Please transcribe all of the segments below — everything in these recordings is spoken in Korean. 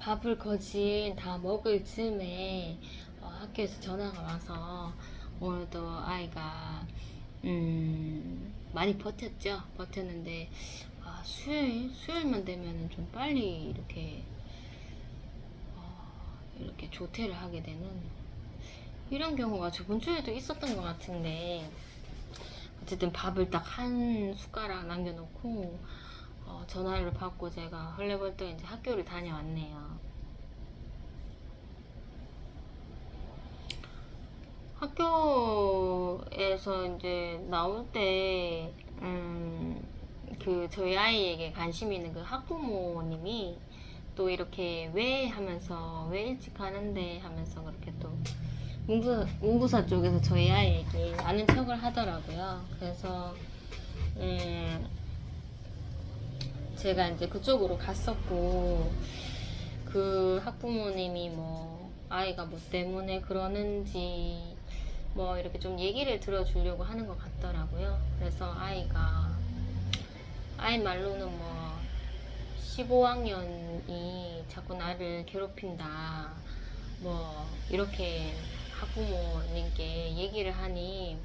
밥을 거진 다 먹을 즈음에 학교에서 전화가 와서 오늘도 아이가 많이 버텼죠. 버텼는데 수요일만 되면은 좀 빨리 이렇게 조퇴를 하게 되는 이런 경우가 저번 주에도 있었던 것 같은데, 어쨌든 밥을 딱 한 숟가락 남겨놓고 전화를 받고 제가 헐레벌떡 이제 학교를 다녀왔네요. 학교에서 이제 나올 때, 저희 아이에게 관심 있는 그 학부모님이 또 이렇게 왜 하면서 왜 일찍 가는데 하면서 그렇게 또 문구사 쪽에서 저희 아이에게 아는 척을 하더라고요. 그래서 제가 이제 그쪽으로 갔었고, 그 학부모님이 뭐 아이가 뭐 때문에 그러는지 뭐 이렇게 좀 얘기를 들어주려고 하는 것 같더라고요. 그래서 아이 말로는 뭐 15학년이 자꾸 나를 괴롭힌다 뭐 이렇게 학부모님께 얘기를 하니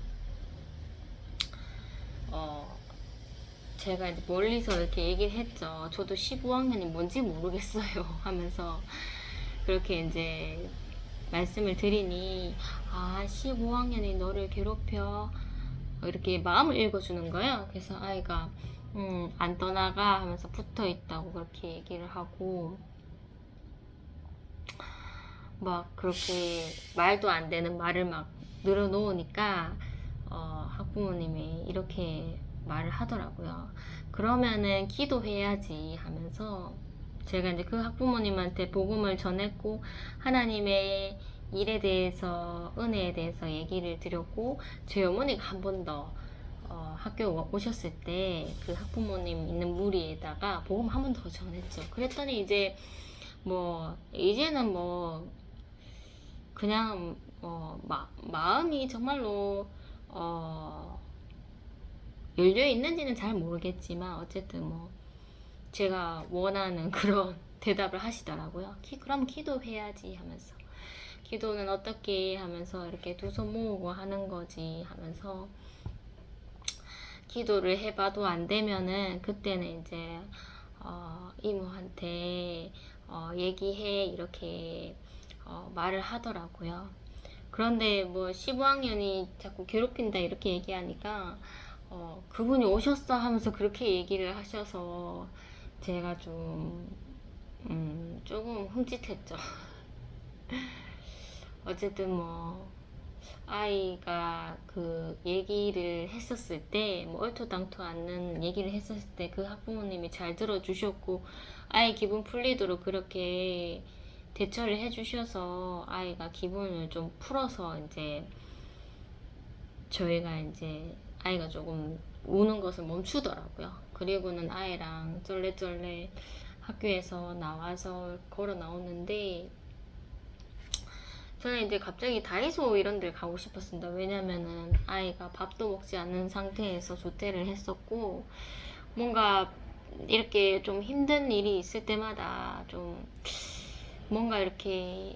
제가 이제 멀리서 이렇게 얘기를 했죠. 저도 15학년이 뭔지 모르겠어요 하면서 그렇게 이제 말씀을 드리니, 15학년이 너를 괴롭혀 이렇게 마음을 읽어주는 거예요. 그래서 아이가 안 떠나가 하면서 붙어 있다고 그렇게 얘기를 하고, 막 그렇게 말도 안 되는 말을 막 늘어놓으니까 학부모님이 이렇게 말을 하더라고요. 그러면은 기도해야지 하면서 제가 이제 그 학부모님한테 복음을 전했고, 하나님의 일에 대해서, 은혜에 대해서 얘기를 드렸고, 저희 어머니가 한 번 더 학교 오셨을 때 그 학부모님 있는 무리에다가 복음 한 번 더 전했죠. 그랬더니 이제 이제는 그냥 마음이 정말로 열려 있는지는 잘 모르겠지만, 어쨌든 제가 원하는 그런 대답을 하시더라고요. 그럼 기도해야지 하면서, 기도는 어떻게 하면서 이렇게 두 손 모으고 하는 거지 하면서, 기도를 해봐도 안 되면은 그때는 이제 이모한테 얘기해 이렇게 말을 하더라고요. 그런데 15학년이 자꾸 괴롭힌다 이렇게 얘기하니까 그분이 오셨어 하면서 그렇게 얘기를 하셔서 제가 조금 흠칫했죠. 어쨌든 아이가 그 얘기를 했었을 때, 얼토당토 않는 얘기를 했었을 때 그 학부모님이 잘 들어주셨고, 아이 기분 풀리도록 그렇게 대처를 해주셔서 아이가 기분을 좀 풀어서 이제 저희가 이제 아이가 조금 우는 것을 멈추더라고요. 그리고는 아이랑 쩔레쩔레 학교에서 나와서 걸어 나오는데, 저는 이제 갑자기 다이소 이런 데 가고 싶었습니다. 왜냐면은 아이가 밥도 먹지 않는 상태에서 조퇴를 했었고, 뭔가 이렇게 좀 힘든 일이 있을 때마다 좀 뭔가 이렇게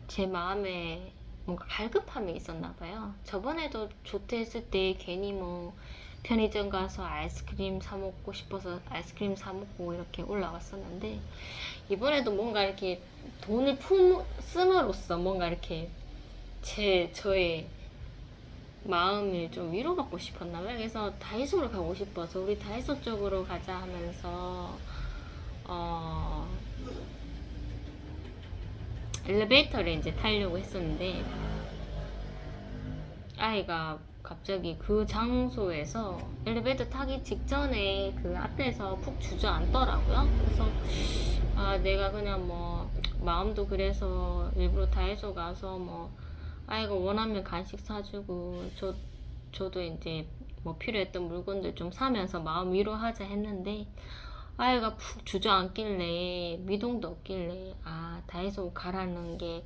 제 마음에 뭔가 갈급함이 있었나 봐요. 저번에도 조퇴했을 때 괜히 편의점 가서 아이스크림 사 먹고 싶어서 아이스크림 사 먹고 이렇게 올라왔었는데, 이번에도 뭔가 이렇게 돈을 씀으로써 뭔가 이렇게 저의 마음을 좀 위로받고 싶었나 봐요. 그래서 다이소를 가고 싶어서 우리 다이소 쪽으로 가자 하면서 엘리베이터를 이제 타려고 했었는데, 아이가 갑자기 그 장소에서 엘리베이터 타기 직전에 그 앞에서 푹 주저앉더라고요. 그래서 내가 그냥 마음도 그래서 일부러 다이소 가서 아이가 원하면 간식 사주고, 저도 이제 필요했던 물건들 좀 사면서 마음 위로하자 했는데, 아이가 푹 주저앉길래, 미동도 없길래 다이소 가라는 게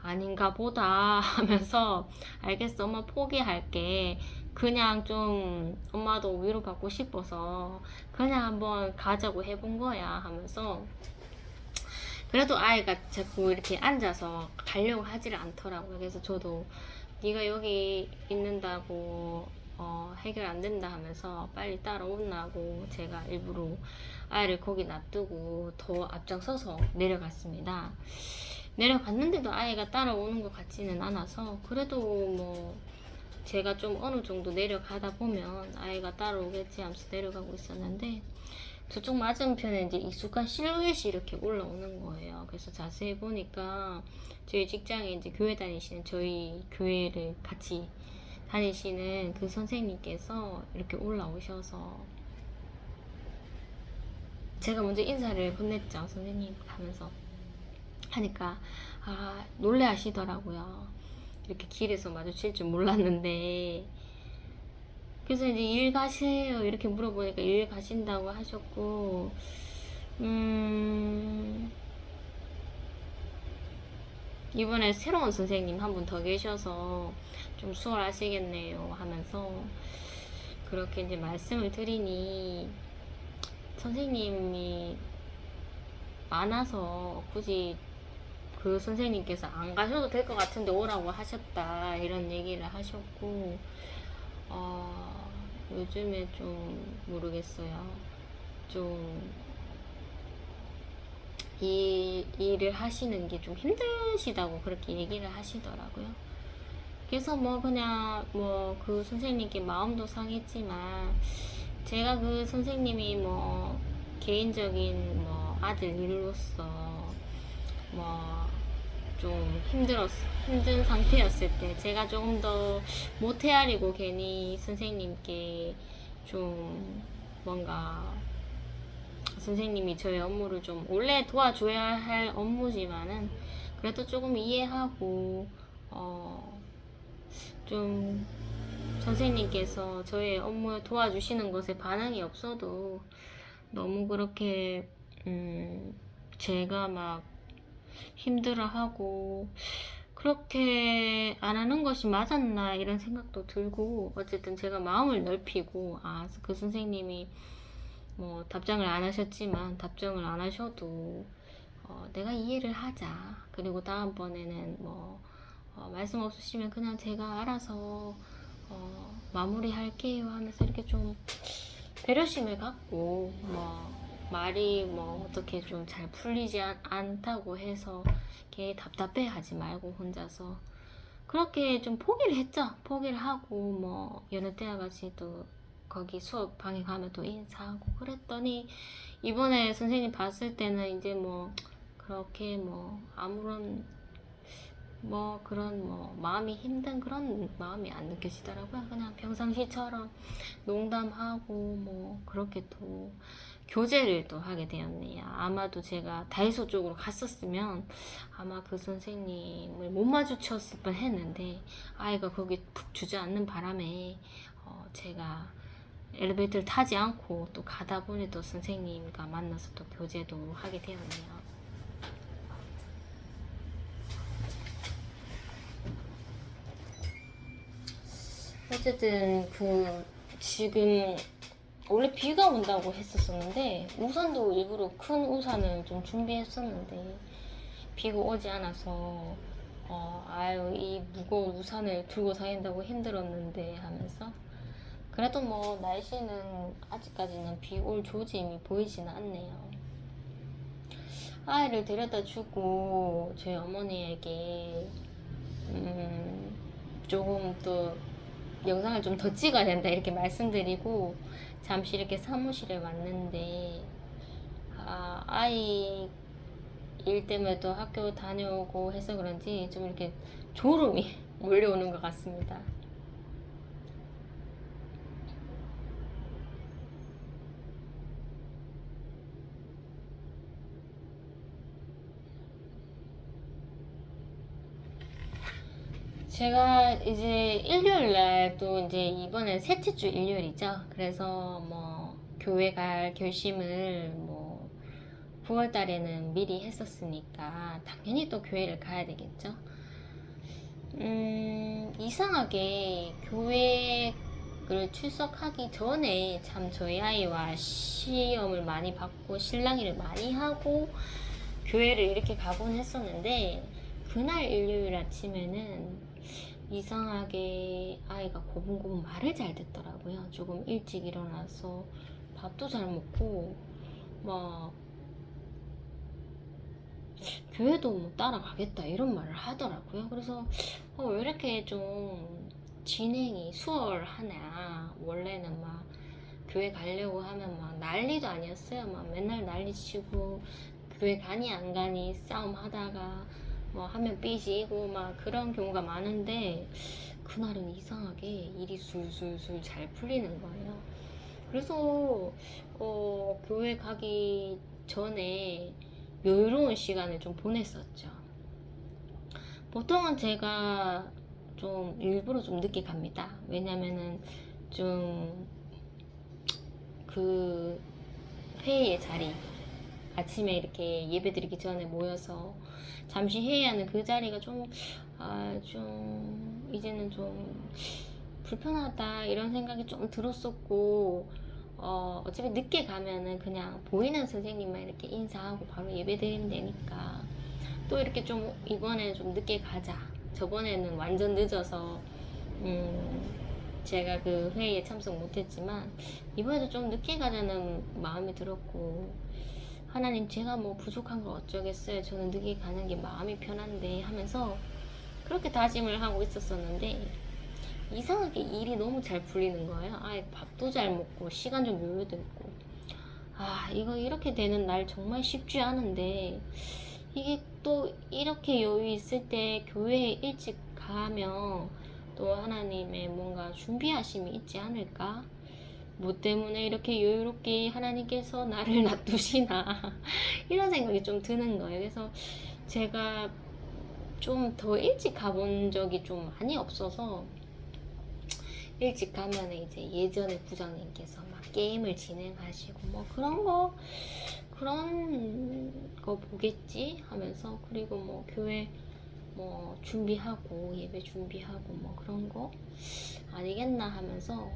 아닌가 보다 하면서, 알겠어 엄마 포기할게, 그냥 좀 엄마도 위로받고 싶어서 그냥 한번 가자고 해본 거야 하면서 그래도 아이가 자꾸 이렇게 앉아서 가려고 하지를 않더라고요. 그래서 저도 네가 여기 있는다고 해결 안 된다 하면서 빨리 따라오라고 제가 일부러 아이를 거기 놔두고 더 앞장서서 내려갔습니다. 내려갔는데도 아이가 따라오는 것 같지는 않아서 그래도 뭐 제가 좀 어느 정도 내려가다 보면 아이가 따라오겠지 하면서 내려가고 있었는데 저쪽 맞은편에 이제 익숙한 실루엣이 이렇게 올라오는 거예요. 그래서 자세히 보니까 저희 직장에 이제 교회 다니시는 저희 교회를 같이 다니시는 그 선생님께서 이렇게 올라오셔서 제가 먼저 인사를 건넸죠. 선생님 하면서 하니까 놀래 하시더라고요. 이렇게 길에서 마주칠 줄 몰랐는데 그래서 이제 일 가세요 이렇게 물어보니까 일 가신다고 하셨고 이번에 새로운 선생님 한 분 더 계셔서 좀 수월하시겠네요 하면서 그렇게 이제 말씀을 드리니 선생님이 많아서 굳이 그 선생님께서 안 가셔도 될 것 같은데 오라고 하셨다 이런 얘기를 하셨고 요즘에 좀 모르겠어요. 좀 이 일을 하시는 게 좀 힘드시다고 그렇게 얘기를 하시더라고요. 그래서 뭐 그냥 뭐 그 선생님께 마음도 상했지만 제가 그 선생님이 뭐 개인적인 뭐 아들 일로서 뭐 좀 힘든 상태였을 때 제가 조금 더 못 헤아리고 괜히 선생님께 좀 뭔가 선생님이 저의 업무를 좀 원래 도와줘야 할 업무지만은 그래도 조금 이해하고 좀 선생님께서 저의 업무 도와주시는 것에 반응이 없어도 너무 그렇게 제가 막 힘들어하고 그렇게 안 하는 것이 맞았나 이런 생각도 들고 어쨌든 제가 마음을 넓히고 그 선생님이 뭐 답장을 안 하셨지만 답장을 안 하셔도 내가 이해를 하자. 그리고 다음번에는 뭐 말씀 없으시면 그냥 제가 알아서 마무리할게요 하면서 이렇게 좀 배려심을 갖고 뭐 말이 뭐 어떻게 좀 잘 풀리지 않다고 해서 걔 답답해 하지 말고 혼자서 그렇게 좀 포기를 했죠. 포기를 하고 뭐 여느 때와 같이 또 거기 수업 방에 가면 또 인사하고 그랬더니 이번에 선생님 봤을 때는 이제 뭐 그렇게 뭐 아무런 뭐 그런 뭐 마음이 힘든 그런 마음이 안 느껴지더라고요. 그냥 평상시처럼 농담하고 뭐 그렇게 또 교제를 또 하게 되었네요. 아마도 제가 다이소 쪽으로 갔었으면 아마 그 선생님을 못 마주쳤을 뻔 했는데 아이가 거기 푹 주저앉는 바람에 제가 엘리베이터를 타지 않고 또 가다 보니 또 선생님과 만나서 또 교제도 하게 되었네요. 어쨌든 지금 원래 비가 온다고 했었는데 우산도 일부러 큰 우산을 좀 준비했었는데 비가 오지 않아서 이 무거운 우산을 들고 다닌다고 힘들었는데 하면서 그래도 뭐 날씨는 아직까지는 비 올 조짐이 보이지는 않네요. 아이를 데려다 주고 저희 어머니에게 조금 또 영상을 좀 더 찍어야 된다 이렇게 말씀드리고 잠시 이렇게 사무실에 왔는데 아이 일 때문에 또 학교 다녀오고 해서 그런지 좀 이렇게 졸음이 몰려오는 것 같습니다. 제가 이제 일요일날 또 이제 이번에 셋째 주 일요일이죠. 그래서 뭐 교회 갈 결심을 뭐 9월 달에는 미리 했었으니까 당연히 또 교회를 가야 되겠죠. 이상하게 교회를 출석하기 전에 참 저희 아이와 시험을 많이 받고 실랑이를 많이 하고 교회를 이렇게 가곤 했었는데 그날 일요일 아침에는 이상하게 아이가 고분고분 말을 잘 듣더라고요. 조금 일찍 일어나서 밥도 잘 먹고 막 교회도 뭐 따라가겠다 이런 말을 하더라고요. 그래서 왜 이렇게 좀 진행이 수월하냐. 원래는 막 교회 가려고 하면 막 난리도 아니었어요. 막 맨날 난리치고 교회 가니 안 가니 싸움 하다가 뭐 하면 삐지고 막 그런 경우가 많은데 그날은 이상하게 일이 술술술 잘 풀리는 거예요. 그래서 교회 가기 전에 여유로운 시간을 좀 보냈었죠. 보통은 제가 좀 일부러 좀 늦게 갑니다. 왜냐면은 좀 그 회의의 자리, 아침에 이렇게 예배 드리기 전에 모여서 잠시 회의하는 그 자리가 좀 이제는 좀 불편하다 이런 생각이 좀 들었었고, 어차피 늦게 가면은 그냥 보이는 선생님만 이렇게 인사하고 바로 예배 드리면 되니까 또 이렇게 좀 이번에 좀 늦게 가자. 저번에는 완전 늦어서 제가 그 회의에 참석 못했지만 이번에도 좀 늦게 가자는 마음이 들었고, 하나님 제가 뭐 부족한 걸 어쩌겠어요. 저는 늦게 가는 게 마음이 편한데 하면서 그렇게 다짐을 하고 있었었는데 이상하게 일이 너무 잘 풀리는 거예요. 아예 밥도 잘 먹고 시간 좀 여유도 있고, 이거 이렇게 되는 날 정말 쉽지 않은데 이게 또 이렇게 여유 있을 때 교회에 일찍 가면 또 하나님의 뭔가 준비하심이 있지 않을까? 뭐 때문에 이렇게 여유롭게 하나님께서 나를 놔두시나 이런 생각이 좀 드는 거예요. 그래서 제가 좀 더 일찍 가본 적이 좀 많이 없어서 일찍 가면 이제 예전에 부장님께서 막 게임을 진행하시고 뭐 그런 거 보겠지 하면서, 그리고 뭐 교회 뭐 준비하고 예배 준비하고 뭐 그런 거 아니겠나 하면서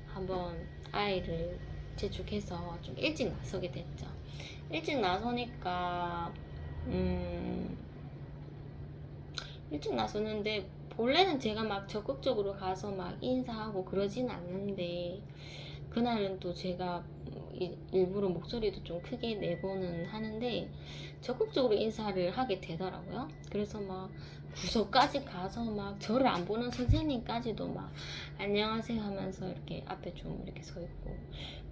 한번 아이를 재촉해서 좀 일찍 나서게 됐죠. 일찍 나서니까 일찍 나섰는데 본래는 제가 막 적극적으로 가서 막 인사하고 그러진 않는데 그날은 또 제가 일부러 목소리도 좀 크게 내고는 하는데 적극적으로 인사를 하게 되더라고요. 그래서 막 구석까지 가서 막 저를 안 보는 선생님까지도 막 안녕하세요 하면서 이렇게 앞에 좀 이렇게 서 있고,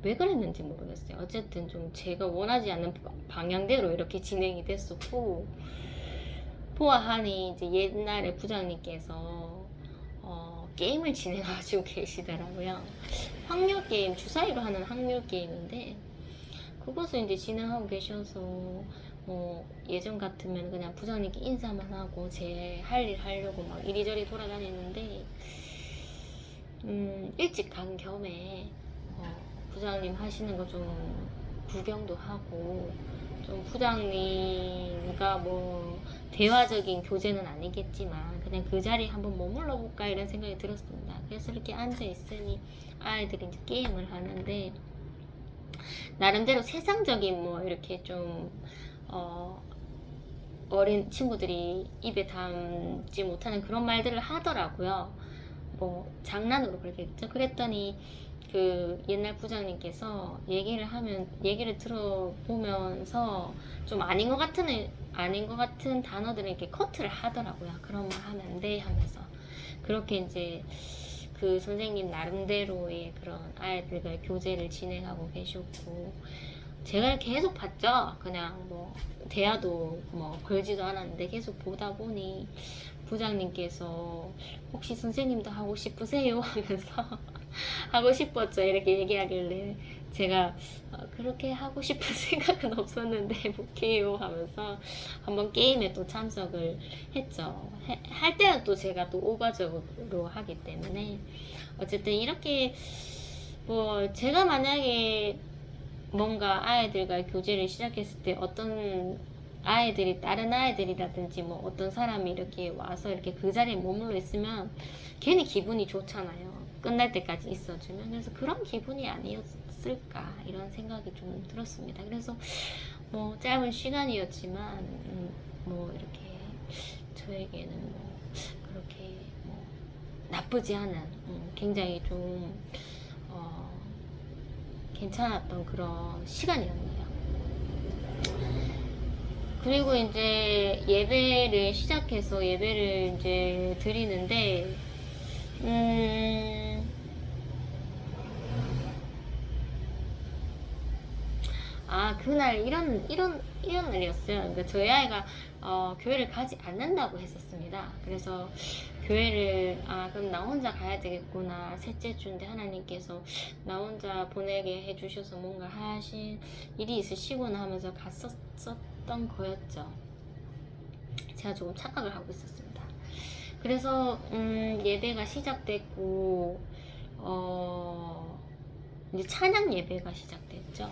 왜 그랬는지 모르겠어요. 어쨌든 좀 제가 원하지 않는 방향대로 이렇게 진행이 됐었고, 보아하니 이제 옛날에 부장님께서 게임을 진행하시고 계시더라고요. 확률 게임, 주사위로 하는 확률 게임인데 그것을 이제 진행하고 계셔서 뭐 예전 같으면 그냥 부장님께 인사만 하고 제 할 일 하려고 막 이리저리 돌아다녔는데 일찍 간 겸에 부장님 하시는 거 좀 구경도 하고, 좀 부장님과 뭐 대화적인 교제는 아니겠지만 그냥 그 자리에 한번 머물러 볼까 이런 생각이 들었습니다. 그래서 이렇게 앉아 있으니 아이들이 이제 게임을 하는데 나름대로 세상적인 뭐 이렇게 좀 어린 친구들이 입에 담지 못하는 그런 말들을 하더라고요. 뭐 장난으로 그러겠죠. 그랬더니 그 옛날 부장님께서 얘기를 들어보면서 좀 아닌 것 같은 단어들을 이렇게 커트를 하더라고요. 그런 말 하면 안 돼 하면서. 그렇게 이제 그 선생님 나름대로의 그런 아이들과 교제를 진행하고 계셨고, 제가 계속 봤죠. 그냥 뭐 대화도 뭐 걸지도 않았는데 계속 보다 보니 부장님께서 혹시 선생님도 하고 싶으세요 하면서 하고 싶었죠 이렇게 얘기하길래 제가 그렇게 하고 싶은 생각은 없었는데 못해요 하면서 한번 게임에 또 참석을 했죠. 할 때는 또 제가 또 오버적으로 하기 때문에 어쨌든 이렇게 뭐 제가 만약에 뭔가 아이들과 교제를 시작했을 때 어떤 아이들이 다른 아이들이라든지 뭐 어떤 사람이 이렇게 와서 이렇게 그 자리에 머물러 있으면 괜히 기분이 좋잖아요. 끝날 때까지 있어주면. 그래서 그런 기분이 아니었을까 이런 생각이 좀 들었습니다. 그래서 뭐 짧은 시간이었지만 뭐 이렇게 저에게는 뭐 그렇게 뭐 나쁘지 않은 굉장히 좀 괜찮았던 그런 시간이었네요. 그리고 이제 예배를 시작해서 예배를 이제 드리는데 그날 이런 날이었어요. 그러니까 저희 아이가 교회를 가지 않는다고 했었습니다. 그래서 교회를 그럼 나 혼자 가야 되겠구나. 셋째 주인데 하나님께서 나 혼자 보내게 해주셔서 뭔가 하신 일이 있으시구나 하면서 갔었던 거였죠. 제가 조금 착각을 하고 있었습니다. 그래서 예배가 시작됐고 이제 찬양 예배가 시작됐죠.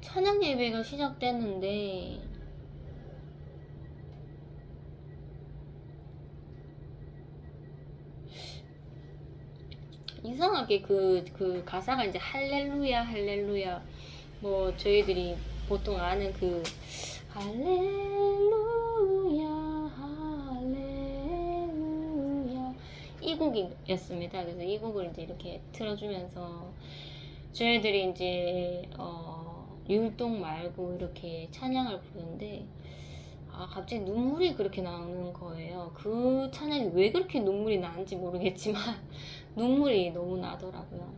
찬양 예배가 시작됐는데 이상하게 그 가사가 이제 할렐루야 할렐루야 뭐 저희들이 보통 아는 그 할렐루야 할렐루야 이 곡이었습니다. 그래서 이 곡을 이제 이렇게 틀어주면서 저희들이 이제 율동 말고 이렇게 찬양을 부르는데 갑자기 눈물이 그렇게 나오는 거예요. 그 찬양이 왜 그렇게 눈물이 나는지 모르겠지만 눈물이 너무 나더라고요.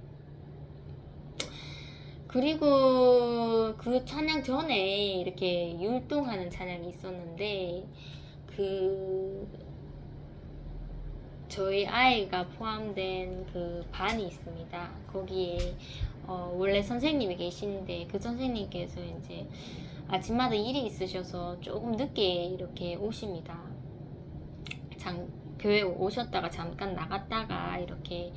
그리고 그 찬양 전에 이렇게 율동하는 찬양이 있었는데 저희 아이가 포함된 그 반이 있습니다. 거기에 원래 선생님이 계신데 그 선생님께서 이제 아침마다 일이 있으셔서 조금 늦게 이렇게 오십니다. 교회 오셨다가 잠깐 나갔다가 이렇게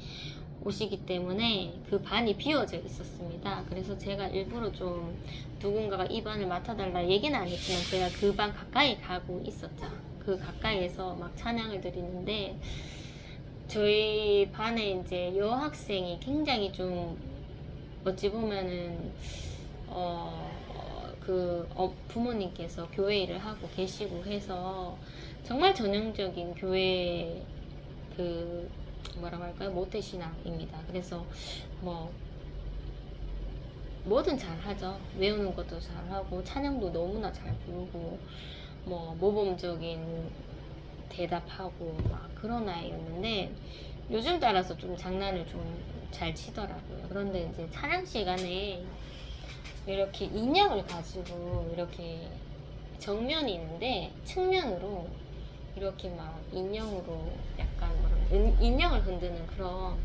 오시기 때문에 그 반이 비어져 있었습니다. 그래서 제가 일부러 좀 누군가가 이 반을 맡아달라 얘기는 안 했지만 제가 그 반 가까이 가고 있었죠. 그 가까이에서 막 찬양을 드리는데 저희 반에 이제 여학생이 굉장히 좀 어찌 보면은 부모님께서 교회 일을 하고 계시고 해서 정말 전형적인 교회 뭐라고 할까요? 모태신앙입니다. 그래서 뭐든 잘하죠. 외우는 것도 잘하고 찬양도 너무나 잘 부르고 모범적인 대답하고 막 그런 아이였는데 요즘 따라서 좀 장난을 좀 잘 치더라고요. 그런데 이제 찬양 시간에 이렇게 인형을 가지고 이렇게 정면이 있는데 측면으로 이렇게 막 인형으로 약간 인형을 흔드는 그런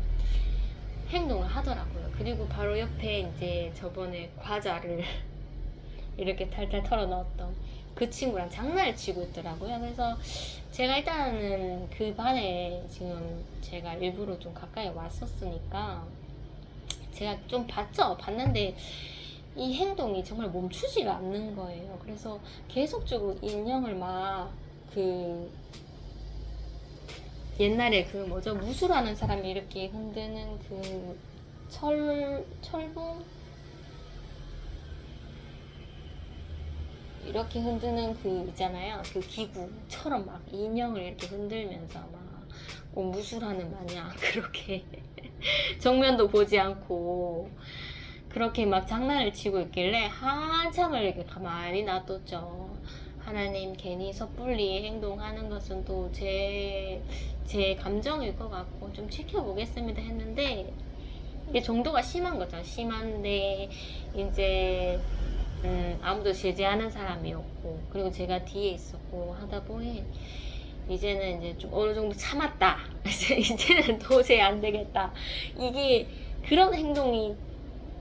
행동을 하더라고요. 그리고 바로 옆에 이제 저번에 과자를 이렇게 탈탈 털어 넣었던 그 친구랑 장난을 치고 있더라고요. 그래서 제가 일단은 그 반에 지금 제가 일부러 좀 가까이 왔었으니까 제가 좀 봤는데 이 행동이 정말 멈추지가 않는 거예요. 그래서 계속적으로 인형을 막 옛날에 무술하는 사람이 이렇게 흔드는 철봉? 이렇게 흔드는 있잖아요. 그 기구처럼 막 인형을 이렇게 흔들면서 막 무술하는 마냥 그렇게 정면도 보지 않고 그렇게 막 장난을 치고 있길래 한참을 이렇게 가만히 놔뒀죠. 하나님 괜히 섣불리 행동하는 것은 또 제 감정일 것 같고 좀 지켜보겠습니다 했는데 이게 정도가 심한 거죠. 심한데 이제 아무도 제재하는 사람이었고 그리고 제가 뒤에 있었고 하다 보니 이제는 이제 좀 어느 정도 참았다. 이제는 도저히 안 되겠다. 이게 그런 행동이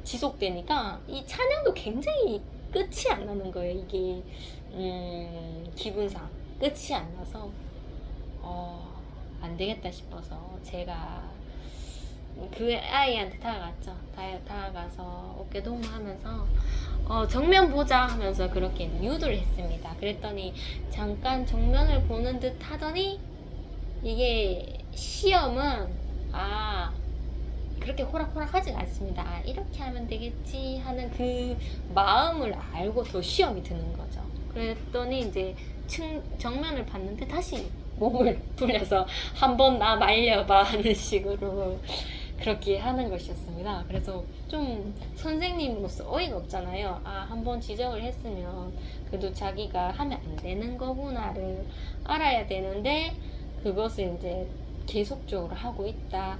지속되니까 이 찬양도 굉장히 끝이 안 나는 거예요. 이게 기분상 끝이 안 나서 안 되겠다 싶어서 제가 그 아이한테 다가갔죠. 다가가서 어깨 동무하면서 정면 보자 하면서 그렇게 유도를 했습니다. 그랬더니 잠깐 정면을 보는 듯 하더니 이게 시험은 그렇게 호락호락하진 않습니다. 아, 이렇게 하면 되겠지 하는 그 마음을 알고 더 시험이 드는 거죠. 그랬더니 이제 정면을 봤는데 다시 몸을 돌려서 한번 나 말려봐 하는 식으로 그렇게 하는 것이었습니다. 그래서 좀 선생님으로서 어이가 없잖아요. 아, 한번 지적을 했으면 그래도 자기가 하면 안 되는 거구나를 알아야 되는데 그것을 이제 계속적으로 하고 있다.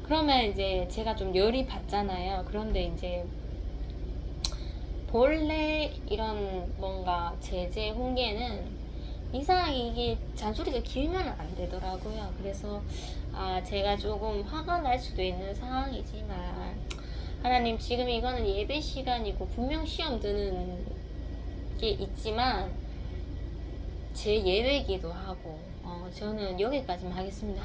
그러면 이제 제가 좀 열이 받잖아요. 그런데 이제 본래 이런 뭔가 제재 훈계는 이상하게 이게 잔소리가 길면 안 되더라고요. 그래서 제가 조금 화가 날 수도 있는 상황이지만 하나님, 지금 이거는 예배 시간이고 분명 시험 드는 게 있지만 제 예배기도 하고 저는 여기까지만 하겠습니다.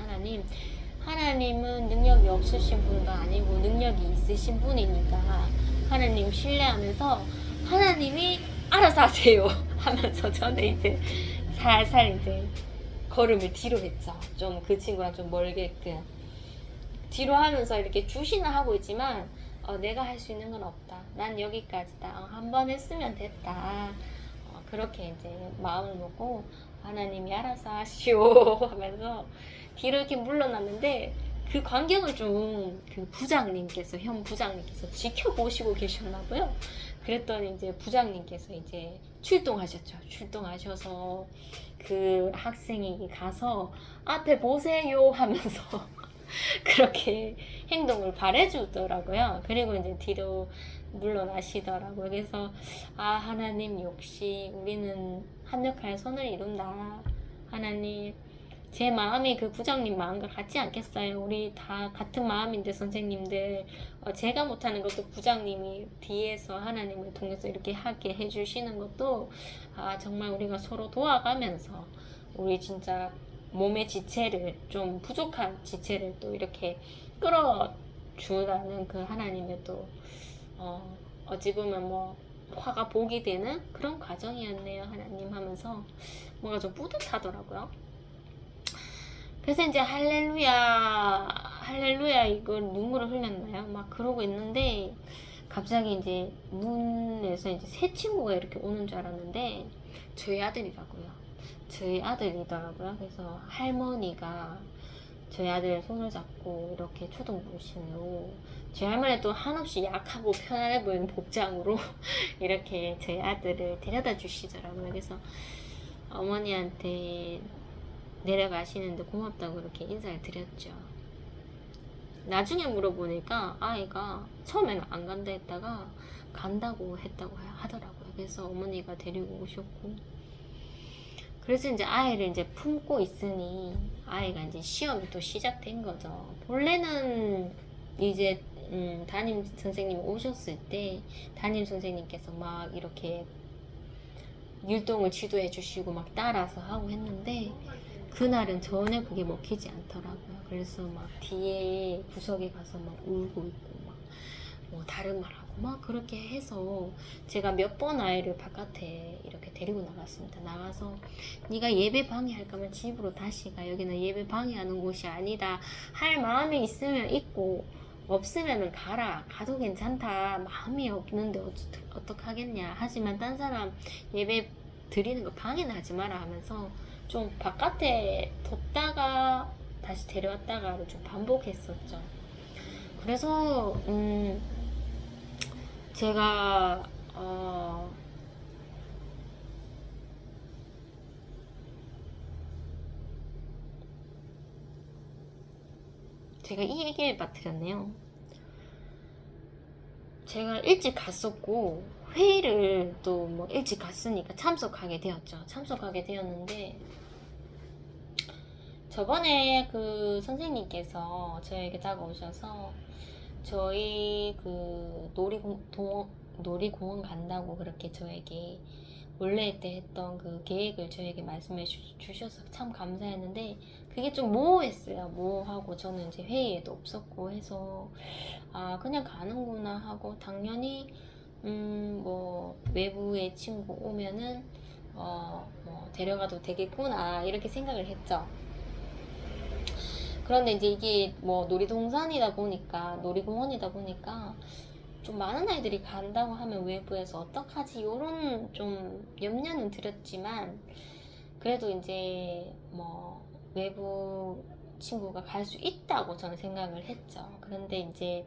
하나님은 능력이 없으신 분도 아니고 능력이 있으신 분이니까 하나님 신뢰하면서 하나님이 알아서 하세요 하면서 저는 이제 살살 이제 걸음을 뒤로 했죠. 좀 그 친구랑 좀 멀게끔 뒤로 하면서 이렇게 주시나 하고 있지만 내가 할 수 있는 건 없다. 난 여기까지다. 한 번 했으면 됐다. 그렇게 이제 마음을 먹고 하나님이 알아서 하시오 하면서 뒤로 이렇게 물러났는데 그 광경을 좀 그 부장님께서, 현 부장님께서 지켜보시고 계셨나고요. 그랬더니 이제 부장님께서 이제 출동하셨죠. 출동하셔서 그 학생에게 가서 앞에 보세요 하면서 그렇게 행동을 바래주더라고요. 그리고 이제 뒤로 물러나시더라고요. 그래서 하나님 역시 우리는 합력하여 선을 이룬다. 하나님, 제 마음이 그 부장님 마음과 같지 않겠어요? 우리 다 같은 마음인데 선생님들 제가 못하는 것도 부장님이 뒤에서 하나님을 통해서 이렇게 하게 해주시는 것도 정말 우리가 서로 도와가면서 우리 진짜 몸의 지체를, 좀 부족한 지체를 또 이렇게 끌어주라는 그 하나님의 또 어찌 보면 뭐 화가 복이 되는 그런 과정이었네요. 하나님 하면서 뭔가 좀 뿌듯하더라고요. 그래서 이제 할렐루야 이걸 눈물을 흘렸나요? 막 그러고 있는데 갑자기 이제 문에서 이제 새 친구가 이렇게 오는 줄 알았는데 저희 아들이라고요. 저희 아들이더라고요. 그래서 할머니가 저희 아들 손을 잡고 이렇게 초등부신으로, 저희 할머니 또 한없이 약하고 편안해 보이는 복장으로 이렇게 저희 아들을 데려다 주시더라고요. 그래서 어머니한테 내려가시는데 고맙다고 이렇게 인사를 드렸죠. 나중에 물어보니까 아이가 처음에는 안 간다 했다가 간다고 했다고 하더라고요. 그래서 어머니가 데리고 오셨고, 그래서 이제 아이를 이제 품고 있으니 아이가 이제 시험이 또 시작된 거죠. 본래는 이제 담임 선생님이 오셨을 때 담임 선생님께서 막 이렇게 율동을 지도해 주시고 막 따라서 하고 했는데 그날은 전혀 그게 먹히지 않더라고요. 그래서 막 뒤에 구석에 가서 막 울고 있고 막 뭐 다른 말하고 막 그렇게 해서 제가 몇 번 아이를 바깥에 이렇게 데리고 나갔습니다. 나가서 네가 예배 방해할 거면 집으로 다시 가. 여기는 예배 방해하는 곳이 아니다. 할 마음이 있으면 있고 없으면 가라. 가도 괜찮다. 마음이 없는데 어떡하겠냐. 하지만 딴 사람 예배 드리는 거 방해는 하지 마라 하면서 좀 바깥에 뒀다가 다시 데려왔다가를 좀 반복했었죠. 그래서 제가 이 얘기를 빠뜨렸네요. 제가 일찍 갔었고 회의를 또 뭐 일찍 갔으니까 참석하게 되었는데 저번에 그 선생님께서 저에게 다가오셔서 저희 그 놀이공원 간다고 그렇게 저에게 원래 때 했던 그 계획을 저에게 말씀해 주셔서 참 감사했는데 그게 좀 모호했어요. 모호하고 저는 이제 회의에도 없었고 해서 그냥 가는구나 하고 당연히 뭐 외부의 친구 오면은 뭐 데려가도 되겠구나 이렇게 생각을 했죠. 그런데 이제 이게 뭐 놀이공원이다 보니까 좀 많은 아이들이 간다고 하면 외부에서 어떡하지? 이런 좀 염려는 들었지만 그래도 이제 뭐 외부 친구가 갈 수 있다고 저는 생각을 했죠. 그런데 이제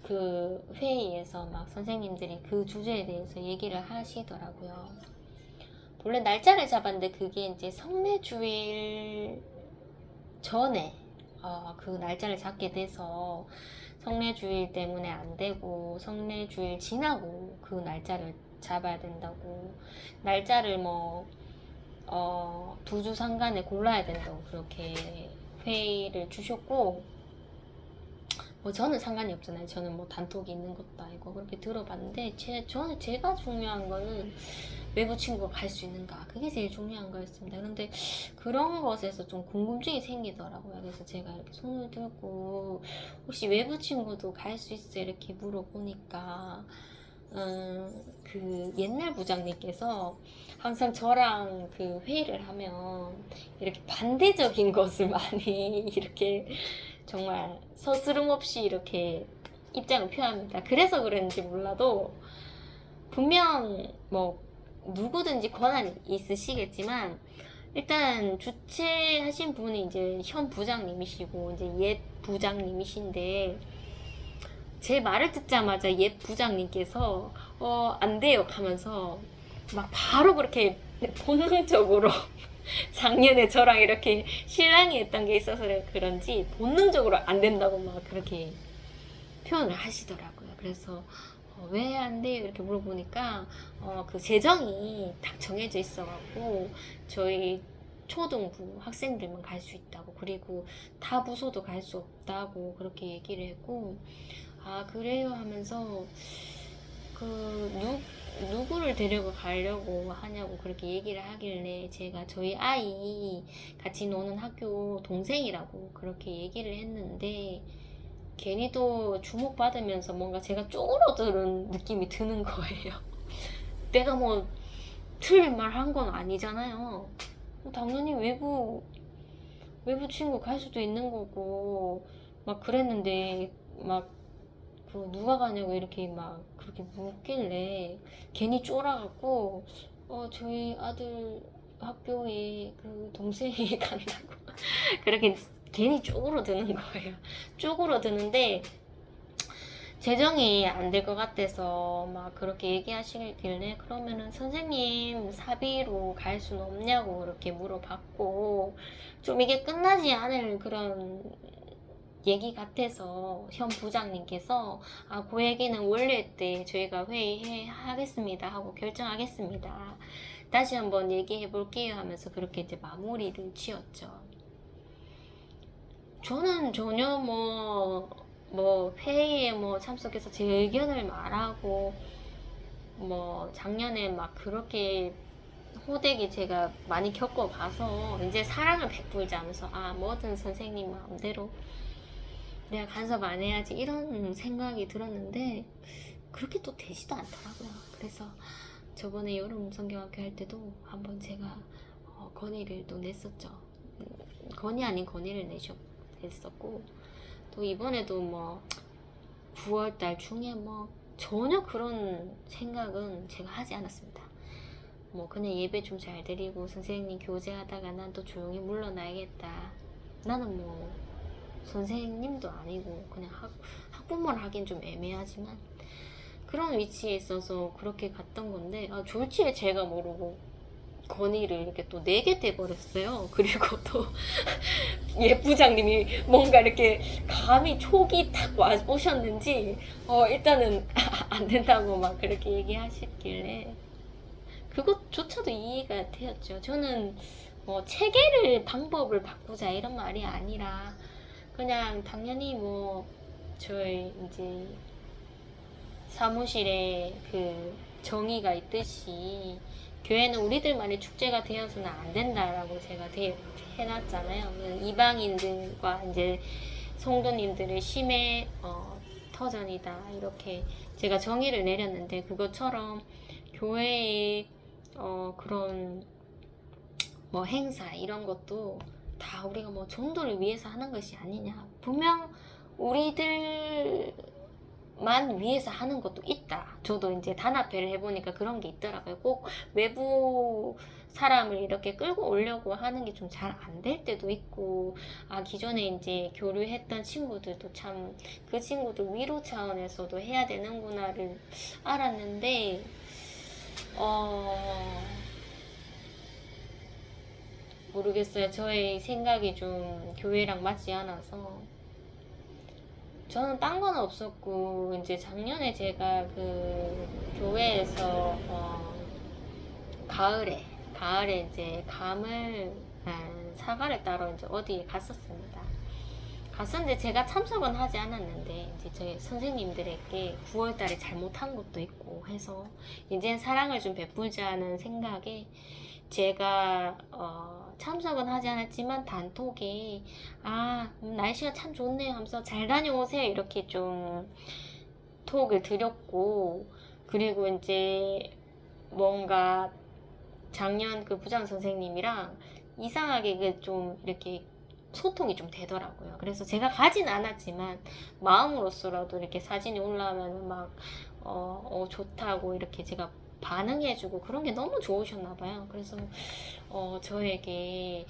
그 회의에서 막 선생님들이 그 주제에 대해서 얘기를 하시더라고요. 원래 날짜를 잡았는데 그게 이제 성례주일 전에 그 날짜를 잡게 돼서 성례주일 때문에 안 되고 성례주일 지나고 그 날짜를 잡아야 된다고 날짜를 뭐 두 주 상간에 골라야 된다고 그렇게 회의를 주셨고 뭐 저는 상관이 없잖아요. 저는 뭐 단톡이 있는 것도 아니고 그렇게 들어봤는데 저는 제가 중요한 거는 외부 친구가 갈 수 있는가 그게 제일 중요한 거였습니다. 그런데 그런 것에서 좀 궁금증이 생기더라고요. 그래서 제가 이렇게 손을 들고 혹시 외부 친구도 갈 수 있어 이렇게 물어보니까 그 옛날 부장님께서 항상 저랑 그 회의를 하면 이렇게 반대적인 것을 많이 이렇게 정말 서스름 없이 이렇게 입장을 표합니다. 그래서 그런지 몰라도 분명 뭐 누구든지 권한이 있으시겠지만 일단 주최하신 분이 이제 현 부장님이시고 이제 옛 부장님이신데 제 말을 듣자마자 옛 부장님께서 안 돼요 하면서 막 바로 그렇게 본능적으로 작년에 저랑 이렇게 실랑이 했던 게 있어서 그런지 본능적으로 안 된다고 막 그렇게 표현을 하시더라고요. 그래서 왜 안 돼요? 이렇게 물어보니까 그 재정이 딱 정해져 있어갖고 저희 초등부 학생들만 갈 수 있다고 그리고 타 부서도 갈 수 없다고 그렇게 얘기를 했고 아 그래요 하면서 누구를 데리고 가려고 하냐고 그렇게 얘기를 하길래 제가 저희 아이 같이 노는 학교 동생이라고 그렇게 얘기를 했는데 괜히 또 주목받으면서 뭔가 제가 쪼그러드는 느낌이 드는 거예요. 내가 뭐 틀린 말 한 건 아니잖아요. 당연히 외부 친구 갈 수도 있는 거고 막 그랬는데 막 그 누가 가냐고 이렇게 막 그렇게 묻길래 괜히 쫄아갖고 저희 아들 학교에 그 동생이 간다고 그렇게 괜히 쪼그러드는 거예요. 쪼그러드는데 재정이 안 될 것 같아서 막 그렇게 얘기하시길래 그러면은 선생님 사비로 갈 수는 없냐고 그렇게 물어봤고 좀 이게 끝나지 않을 그런 얘기 같아서 현 부장님께서 그 얘기는 원래 때 저희가 회의하겠습니다 하고 결정하겠습니다. 다시 한번 얘기해 볼게요 하면서 그렇게 이제 마무리를 지었죠. 저는 전혀 뭐 회의에 뭐 참석해서 제 의견을 말하고 뭐 작년에 막 그렇게 호되게 제가 많이 겪어봐서 이제 사랑을 베풀자 하면서 뭐든 선생님 마음대로 내가 간섭 안 해야지 이런 생각이 들었는데 그렇게 또 되지도 않더라고요. 그래서 저번에 여름 성경학교 할 때도 한번 제가 건의를 또 냈었죠. 건의 아닌 건의를 냈었고 또 이번에도 뭐 9월달 중에 뭐 전혀 그런 생각은 제가 하지 않았습니다. 뭐 그냥 예배 좀 잘 드리고 선생님 교제하다가 난 또 조용히 물러나야겠다. 나는 뭐 선생님도 아니고 그냥 학부모를 하긴 좀 애매하지만 그런 위치에 있어서 그렇게 갔던 건데 졸지에 제가 모르고 건의를 이렇게 또 내게 돼버렸어요. 그리고 또 예부장님이 뭔가 이렇게 감히 촉이 탁 오셨는지 일단은 안 된다고 막 그렇게 얘기하셨길래 그것조차도 이해가 되었죠. 저는 체계를 방법을 바꾸자 이런 말이 아니라 그냥 당연히 뭐 저희 이제 사무실에 그 정의가 있듯이 교회는 우리들만의 축제가 되어서는 안 된다라고 제가 해놨잖아요. 이방인들과 이제 성도님들의 심해 터전이다 이렇게 제가 정의를 내렸는데 그것처럼 교회의 그런 뭐 행사 이런 것도 다 우리가 뭐 정도를 위해서 하는 것이 아니냐. 분명 우리들만 위해서 하는 것도 있다. 저도 이제 단합회를 해보니까 그런 게 있더라고요. 꼭 외부 사람을 이렇게 끌고 오려고 하는 게 좀 잘 안 될 때도 있고, 기존에 이제 교류했던 친구들도 참 그 친구들 위로 차원에서도 해야 되는구나를 알았는데, 모르겠어요. 저의 생각이 좀 교회랑 맞지 않아서. 저는 딴 건 없었고, 이제 작년에 제가 그 교회에서, 가을에 이제 사과를 따러 이제 어디에 갔었습니다. 갔었는데 제가 참석은 하지 않았는데, 이제 저희 선생님들에게 9월달에 잘못한 것도 있고 해서, 이제 사랑을 좀 베풀자는 생각에 제가 참석은 하지 않았지만 단톡에 날씨가 참 좋네요 하면서 잘 다녀오세요 이렇게 좀 톡을 드렸고, 그리고 이제 뭔가 작년 그 부장 선생님이랑 이상하게 그 좀 이렇게 소통이 좀 되더라고요. 그래서 제가 가진 않았지만 마음으로서라도 이렇게 사진이 올라오면 막 좋다고 이렇게 제가 반응해주고 그런 게 너무 좋으셨나봐요. 그래서 저에게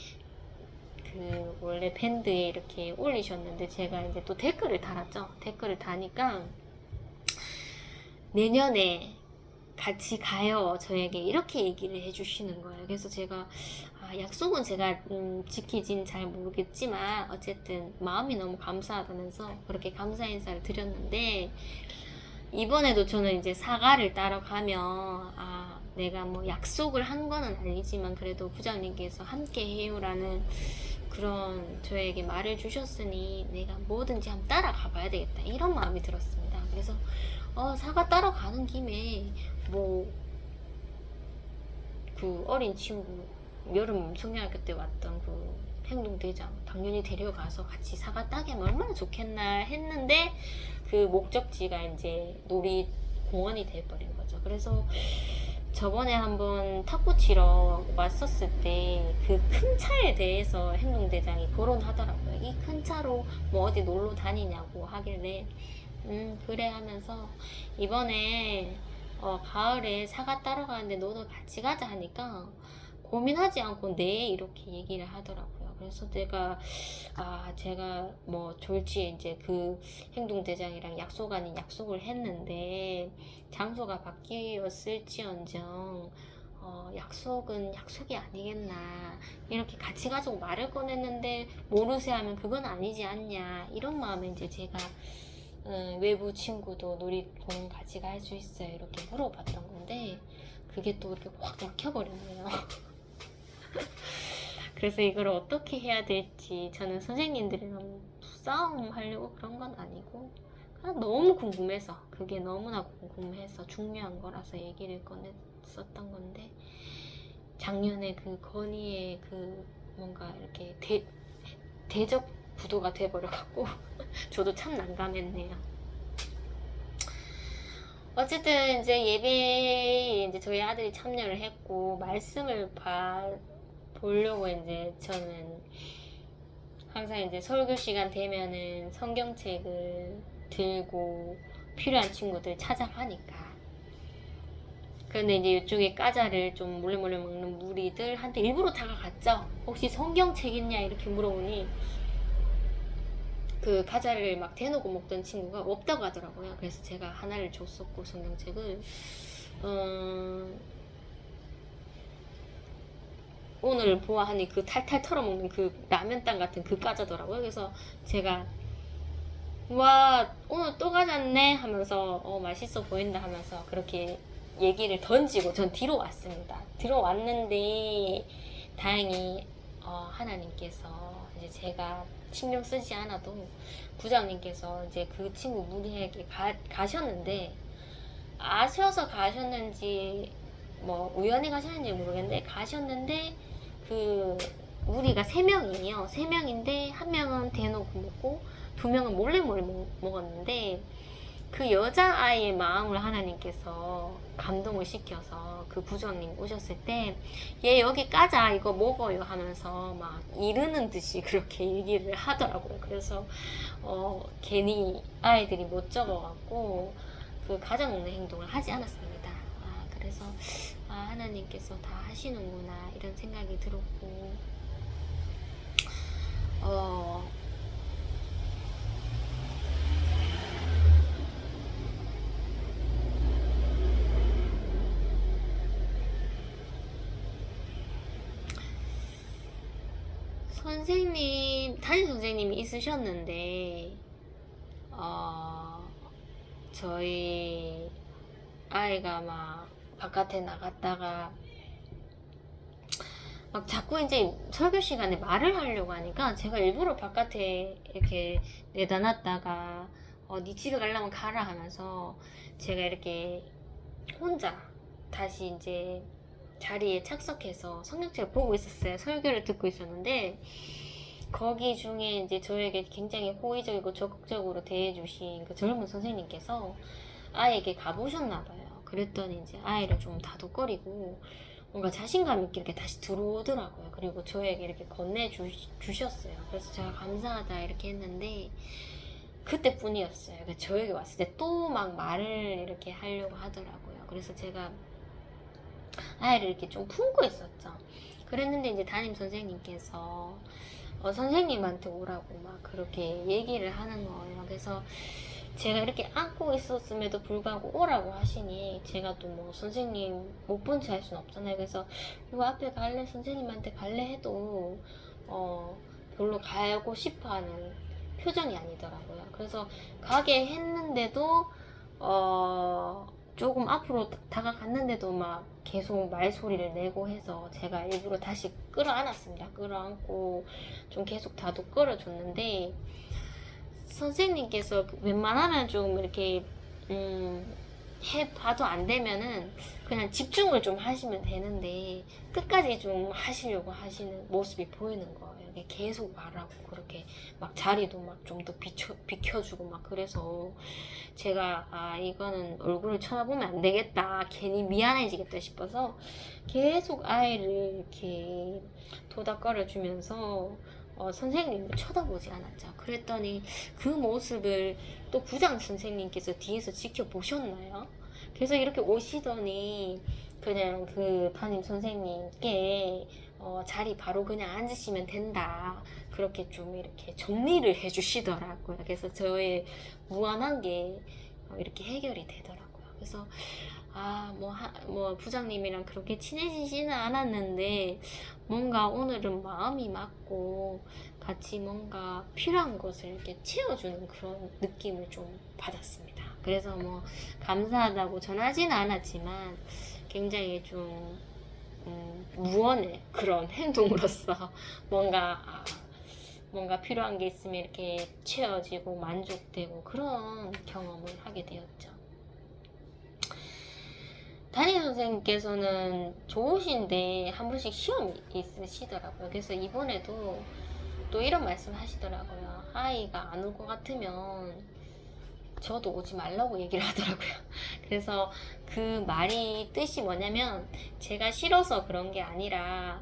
그 원래 밴드에 이렇게 올리셨는데 제가 이제 또 댓글을 달았죠. 댓글을 다니까 내년에 같이 가요. 저에게 이렇게 얘기를 해주시는 거예요. 그래서 제가 약속은 제가 지키진 잘 모르겠지만 어쨌든 마음이 너무 감사하다면서 그렇게 감사 인사를 드렸는데, 이번에도 저는 이제 사과를 따러 가면 내가 뭐 약속을 한 거는 아니지만 그래도 부장님께서 함께 해요라는 그런 저에게 말을 주셨으니 내가 뭐든지 한번 따라가 봐야 되겠다 이런 마음이 들었습니다. 그래서 사과 따러 가는 김에 뭐 그 어린 친구 여름 성년학교 때 왔던 그 행동대장 당연히 데려가서 같이 사과 따게 하면 얼마나 좋겠나 했는데, 그 목적지가 이제 놀이공원이 돼버린 거죠. 그래서 저번에 한번 탁구 치러 왔었을 때 그 큰 차에 대해서 행동대장이 거론하더라고요. 이 큰 차로 뭐 어디 놀러 다니냐고 하길래 그래 하면서 이번에 가을에 사과 따러 가는데 너도 같이 가자 하니까 고민하지 않고 네 이렇게 얘기를 하더라고요. 그래서 제가 뭐 졸지에 이제 그 행동대장이랑 약속 아닌 약속을 했는데 장소가 바뀌었을지언정 약속은 약속이 아니겠나, 이렇게 같이 가자고 말을 꺼냈는데 모르세 하면 그건 아니지 않냐, 이런 마음에 이제 제가 외부 친구도 놀이공원 같이 갈 수 있어요 이렇게 물어봤던 건데, 그게 또 이렇게 확 막혀버렸네요. 그래서 이걸 어떻게 해야 될지, 저는 선생님들이랑 싸움하려고 그런 건 아니고 그냥 너무 궁금해서, 그게 너무나 궁금해서 중요한 거라서 얘기를 꺼냈었던 건데, 작년에 그 건의의 그 뭔가 이렇게 대적 구도가 돼버려갖고 저도 참 난감했네요. 어쨌든 이제 예배에 이제 저희 아들이 참여를 했고 말씀을 보려고 이제 저는 항상 이제 설교 시간 되면은 성경책을 들고 필요한 친구들 찾아가니까. 그런데 이제 이쪽에 과자를 좀 몰래 먹는 무리들한테 일부러 다가갔죠. 혹시 성경책 있냐 이렇게 물어보니 그 과자를 막 대놓고 먹던 친구가 없다고 하더라고요. 그래서 제가 하나를 줬었고 성경책을 오늘 보아하니 그 탈탈 털어먹는 그 라면땅 같은 그 과자더라고요. 그래서 제가 와 오늘 또 과자네 하면서 맛있어 보인다 하면서 그렇게 얘기를 던지고 전 뒤로 왔습니다. 들어왔는데 다행히 하나님께서 이제 제가 신경 쓰지 않아도 부장님께서 이제 그 친구 무리에게 가셨는데, 아셔서 가셨는지 뭐 우연히 가셨는지 모르겠는데 가셨는데 그 무리가 3명이에요. 3명인데 1명은 대놓고 먹고 2명은 몰래 먹었는데, 그 여자아이의 마음을 하나님께서 감동을 시켜서 그 부장님 오셨을 때 얘 여기 까자 이거 먹어요 하면서 막 이르는 듯이 그렇게 얘기를 하더라고요. 그래서 괜히 아이들이 못 적어갖고 그 가져 먹는 행동을 하지 않았습니다. 그래서 하나님께서 다 하시는구나 이런 생각이 들었고 담임 선생님이 있으셨는데, 저희 아이가 막 바깥에 나갔다가, 막 자꾸 이제 설교 시간에 말을 하려고 하니까 제가 일부러 바깥에 이렇게 내다 놨다가, 네 집에 가려면 가라 하면서 제가 이렇게 혼자 다시 이제 자리에 착석해서 성경책을 보고 있었어요. 설교를 듣고 있었는데 거기 중에 이제 저에게 굉장히 호의적이고 적극적으로 대해주신 그 젊은 선생님께서 아이에게 가보셨나 봐요. 그랬더니 이제 아이를 좀 다독거리고 뭔가 자신감 있게 이렇게 다시 들어오더라고요. 그리고 저에게 이렇게 건네주셨어요. 그래서 제가 감사하다 이렇게 했는데 그때뿐이었어요. 그러니까 저에게 왔을 때 또 막 말을 이렇게 하려고 하더라고요. 그래서 제가 아이를 이렇게 좀 품고 있었죠. 그랬는데 이제 담임 선생님께서 선생님한테 오라고 막 그렇게 얘기를 하는 거예요. 그래서 제가 이렇게 안고 있었음에도 불구하고 오라고 하시니 제가 또 뭐 선생님 못 본 채 할 수는 없잖아요. 그래서 이거 앞에 갈래? 선생님한테 갈래? 해도 별로 가고 싶어 하는 표정이 아니더라고요. 그래서 가게 했는데도 조금 앞으로 다가갔는데도 막 계속 말소리를 내고 해서 제가 일부러 다시 끌어안았습니다. 끌어안고 좀 계속 다독거려줬는데 선생님께서 웬만하면 좀 이렇게 해봐도 안 되면은 그냥 집중을 좀 하시면 되는데 끝까지 좀 하시려고 하시는 모습이 보이는 거예요. 계속 말하고 그렇게 막 자리도 막 좀 더 비켜주고 막 그래서 제가 이거는 얼굴을 쳐다보면 안 되겠다 괜히 미안해지겠다 싶어서 계속 아이를 이렇게 도닥거려 주면서 선생님을 쳐다보지 않았죠. 그랬더니 그 모습을 또 부장 선생님께서 뒤에서 지켜보셨나요? 그래서 이렇게 오시더니 그냥 그 담임 선생님께 자리 바로 그냥 앉으시면 된다. 그렇게 좀 이렇게 정리를 해주시더라고요. 그래서 저의 무안한 게 이렇게 해결이 되더라고요. 그래서 뭐 부장님이랑 그렇게 친해지지는 않았는데 뭔가 오늘은 마음이 맞고 같이 뭔가 필요한 것을 이렇게 채워주는 그런 느낌을 좀 받았습니다. 그래서 뭐 감사하다고 전하지는 않았지만 굉장히 좀 무언의 그런 행동으로서 뭔가 필요한 게 있으면 이렇게 채워지고 만족되고 그런 경험을 하게 되었죠. 담임 선생님께서는 좋으신데 한 번씩 시험이 있으시더라고요. 그래서 이번에도 또 이런 말씀 하시더라고요. 아이가 안 올 것 같으면 저도 오지 말라고 얘기를 하더라고요. 그래서 그 말이 뜻이 뭐냐면 제가 싫어서 그런 게 아니라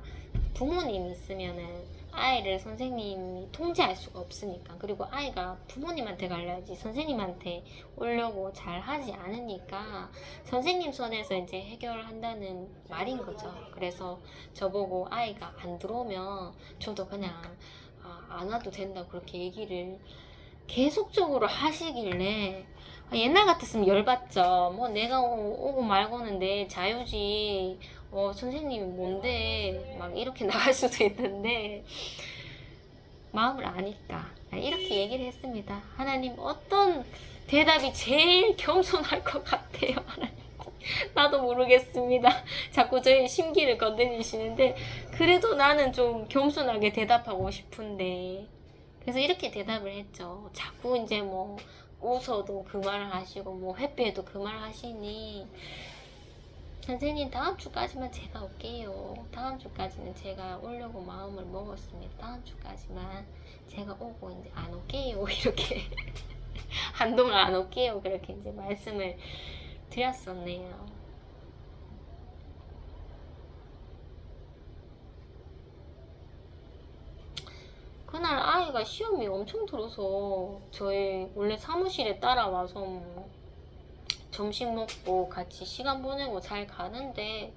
부모님이 있으면은 아이를 선생님이 통제할 수가 없으니까 그리고 아이가 부모님한테 갈려야지 선생님한테 오려고 잘 하지 않으니까 선생님 손에서 이제 해결한다는 말인 거죠. 그래서 저보고 아이가 안 들어오면 저도 그냥 안 와도 된다고 그렇게 얘기를 계속적으로 하시길래 옛날 같았으면 열받죠. 뭐 내가 오고 말고는 내 자유지. 선생님이 뭔데 막 이렇게 나갈 수도 있는데 마음을 아니까 이렇게 얘기를 했습니다. 하나님 어떤 대답이 제일 겸손할 것 같아요. 하나님 나도 모르겠습니다. 자꾸 저의 심기를 건드리시는데 그래도 나는 좀 겸손하게 대답하고 싶은데 그래서 이렇게 대답을 했죠. 자꾸 이제 뭐 웃어도 그 말을 하시고 뭐 회피해도 그 말을 하시니 선생님 다음 주까지만 제가 올게요. 다음 주까지는 제가 오려고 마음을 먹었습니다. 다음 주까지만 제가 오고 이제 안 올게요. 이렇게 한동안 안 올게요. 그렇게 이제 말씀을 드렸었네요. 그날 아이가 시험이 엄청 들어서 저희 원래 사무실에 따라와서 뭐 점심 먹고 같이 시간 보내고 잘 가는데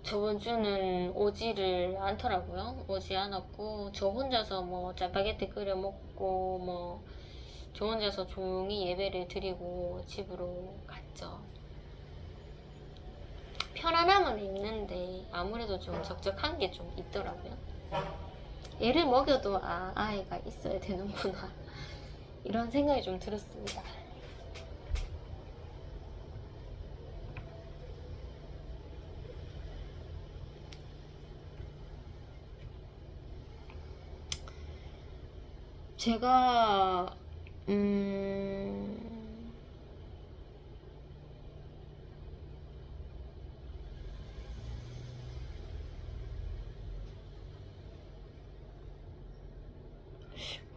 저번 주는 오지를 않더라고요. 오지 않았고 저 혼자서 뭐 짜파게티 끓여 먹고 뭐 저 혼자서 조용히 예배를 드리고 집으로 갔죠. 편안함은 있는데 아무래도 좀 적적한 게 좀 있더라고요. 애를 먹여도 아이가 있어야 되는구나 이런 생각이 좀 들었습니다. 제가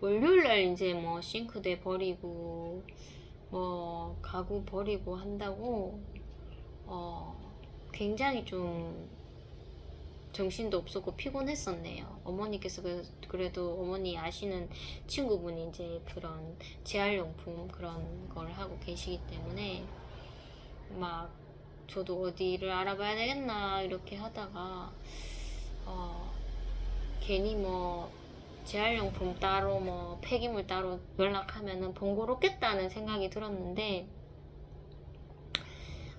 월요일날 이제 뭐 싱크대 버리고 뭐 가구 버리고 한다고 굉장히 좀 정신도 없었고 피곤했었네요. 어머니께서 그래도 어머니 아시는 친구분이 이제 그런 재활용품 그런 걸 하고 계시기 때문에 막 저도 어디를 알아봐야 되겠나 이렇게 하다가 괜히 뭐 재활용품 따로 뭐 폐기물 따로 연락하면은 번거롭겠다는 생각이 들었는데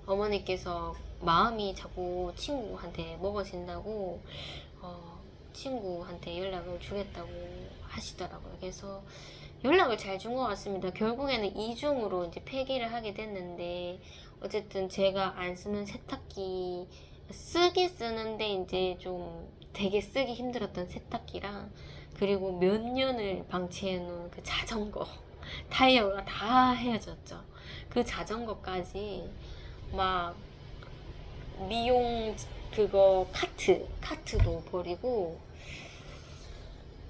어머니께서 마음이 자꾸 친구한테 먹어진다고 친구한테 연락을 주겠다고 하시더라고요. 그래서 연락을 잘 준 것 같습니다. 결국에는 이중으로 이제 폐기를 하게 됐는데 어쨌든 제가 안 쓰는 세탁기 쓰긴 쓰는데 이제 좀 되게 쓰기 힘들었던 세탁기랑 그리고 몇 년을 방치해 놓은 그 자전거 타이어가 다 헤어졌죠. 그 자전거까지 막 미용 그거 카트도 버리고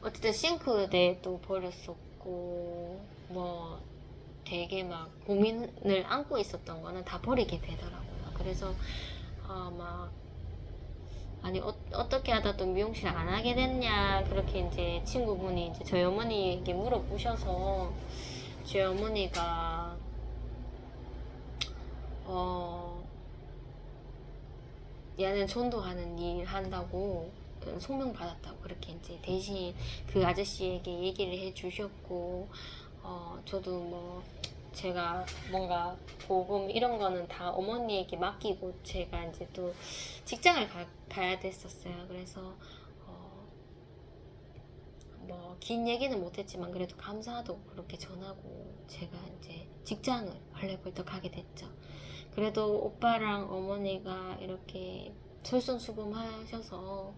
어쨌든 싱크대도 버렸었고 뭐 되게 막 고민을 안고 있었던 거는 다 버리게 되더라고요. 그래서 막 아니 어떻게 하다 또 미용실 안 하게 됐냐 그렇게 이제 친구분이 이제 저희 어머니에게 물어보셔서 저희 어머니가 얘는 전도하는 일 한다고 소명 받았다고 그렇게 이제 대신 그 아저씨에게 얘기를 해주셨고 저도 뭐 제가 뭔가 복음 이런 거는 다 어머니에게 맡기고 제가 이제 또 직장을 가야 됐었어요. 그래서 뭐 긴 얘기는 못했지만 그래도 감사하다고 그렇게 전하고 제가 이제 직장을 헐레벌떡 하게 됐죠. 그래도 오빠랑 어머니가 이렇게 솔선수범하셔서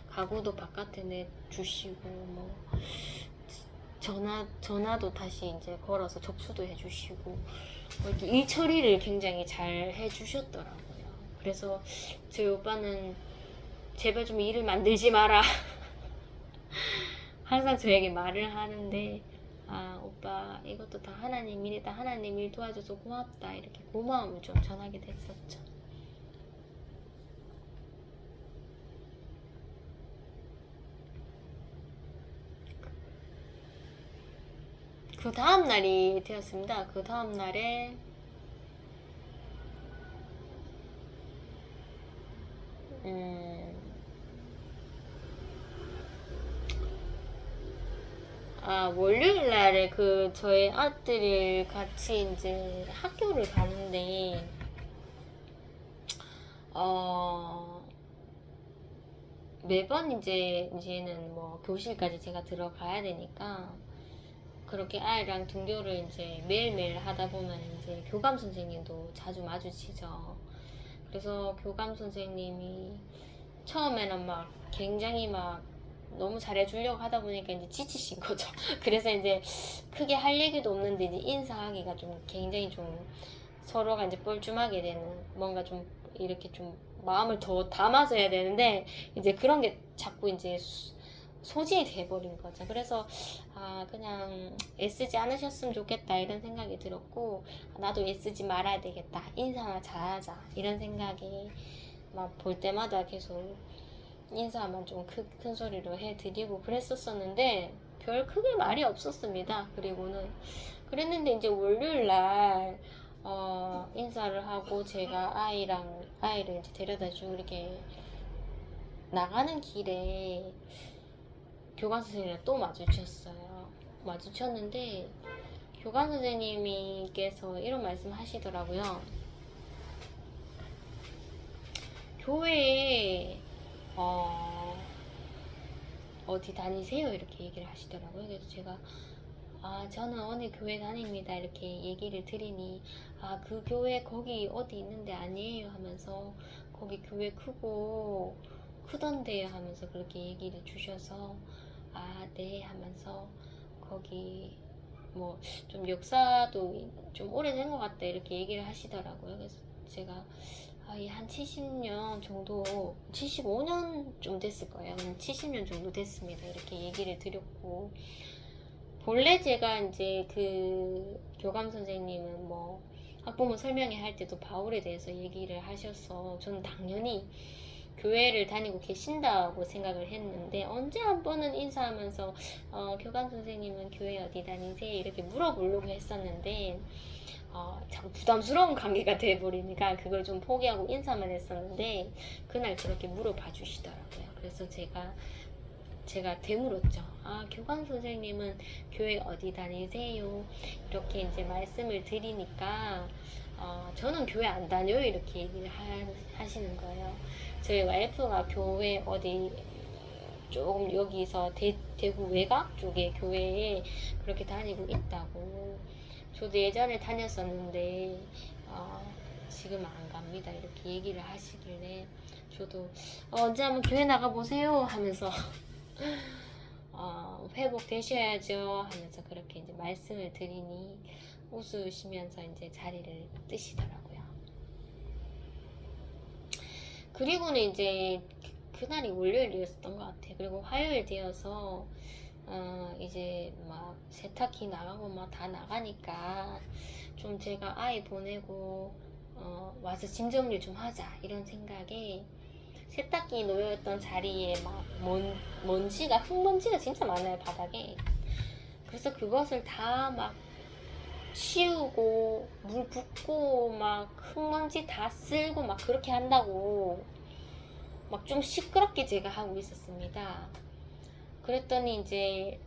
가구도 바깥에 내주시고 뭐 전화도 다시 이제 걸어서 접수도 해주시고 이렇게 일 처리를 굉장히 잘 해주셨더라고요. 그래서 저희 오빠는 제발 좀 일을 만들지 마라 항상 저에게 말을 하는데 오빠 이것도 다 하나님 일이다 하나님 일 도와줘서 고맙다 이렇게 고마움을 좀 전하게 됐었죠. 그 다음 날이 되었습니다. 그 다음 날에 월요일 날에 그 저희 아들이 같이 이제 학교를 가는데 매번 이제는 뭐 교실까지 제가 들어가야 되니까 그렇게 아이랑 등교를 이제 매일매일 하다 보면 이제 교감 선생님도 자주 마주치죠. 그래서 교감 선생님이 처음에는 막 굉장히 막 너무 잘해주려고 하다 보니까 이제 지치신 거죠. 그래서 이제 크게 할 얘기도 없는데 이제 인사하기가 좀 굉장히 좀 서로가 이제 뻘쭘하게 되는 뭔가 좀 이렇게 좀 마음을 더 담아서 해야 되는데 이제 그런 게 자꾸 이제 소진이 돼버린 거죠. 그래서 그냥 애쓰지 않으셨으면 좋겠다 이런 생각이 들었고, 나도 애쓰지 말아야 되겠다, 인사나 잘하자 이런 생각이 막 볼 때마다 계속 인사만 좀 큰 소리로 해드리고 그랬었었는데 별 크게 말이 없었습니다. 그리고는 그랬는데 이제 월요일 날 인사를 하고 제가 아이를 이제 데려다 주고 이렇게 나가는 길에 교감 선생님이랑 또 마주쳤어요. 마주쳤는데 교감 선생님께서 이런 말씀 하시더라고요. 교회에 어디 다니세요? 이렇게 얘기를 하시더라고요. 그래서 제가 저는 어느 교회 다닙니다 이렇게 얘기를 드리니, 그 교회 거기 어디 있는데 아니에요 하면서, 거기 교회 크던데요 하면서 그렇게 얘기를 주셔서, 네 하면서, 거기 뭐 좀 역사도 좀 오래된 것 같다 이렇게 얘기를 하시더라고요. 그래서 제가 한 70년 정도, 75년 좀 됐을 거예요. 70년 정도 됐습니다 이렇게 얘기를 드렸고, 본래 제가 이제 그 교감 선생님은 뭐 학부모 설명회 할 때도 바울에 대해서 얘기를 하셔서 저는 당연히 교회를 다니고 계신다고 생각을 했는데, 언제 한 번은 인사하면서 교감 선생님은 교회 어디 다니세요? 이렇게 물어보려고 했었는데 자꾸 부담스러운 관계가 돼버리니까 그걸 좀 포기하고 인사만 했었는데, 그날 그렇게 물어봐 주시더라고요. 그래서 제가 되물었죠. 교감 선생님은 교회 어디 다니세요? 이렇게 이제 말씀을 드리니까 저는 교회 안 다녀요 이렇게 얘기를 하시는 거예요. 저희 와이프가 교회 어디 조금 여기서 대구 외곽 쪽에 교회에 그렇게 다니고 있다고, 저도 예전에 다녔었는데 지금 안 갑니다 이렇게 얘기를 하시길래, 저도 언제 한번 교회 나가보세요 하면서 회복되셔야죠 하면서 그렇게 이제 말씀을 드리니 웃으시면서 이제 자리를 뜨시더라고요. 그리고는 이제 그날이 월요일이었던 것 같아요. 그리고 화요일 되어서 이제 막 세탁기 나가고 막 다 나가니까 좀 제가 아이 보내고 와서 짐 정리 좀 하자 이런 생각에, 세탁기 놓여있던 자리에 막 흙먼지가 진짜 많아요 바닥에. 그래서 그것을 다 막 치우고 물 붓고 막 흙먼지 다 쓸고 막 그렇게 한다고 막 좀 시끄럽게 제가 하고 있었습니다. 그랬더니 이제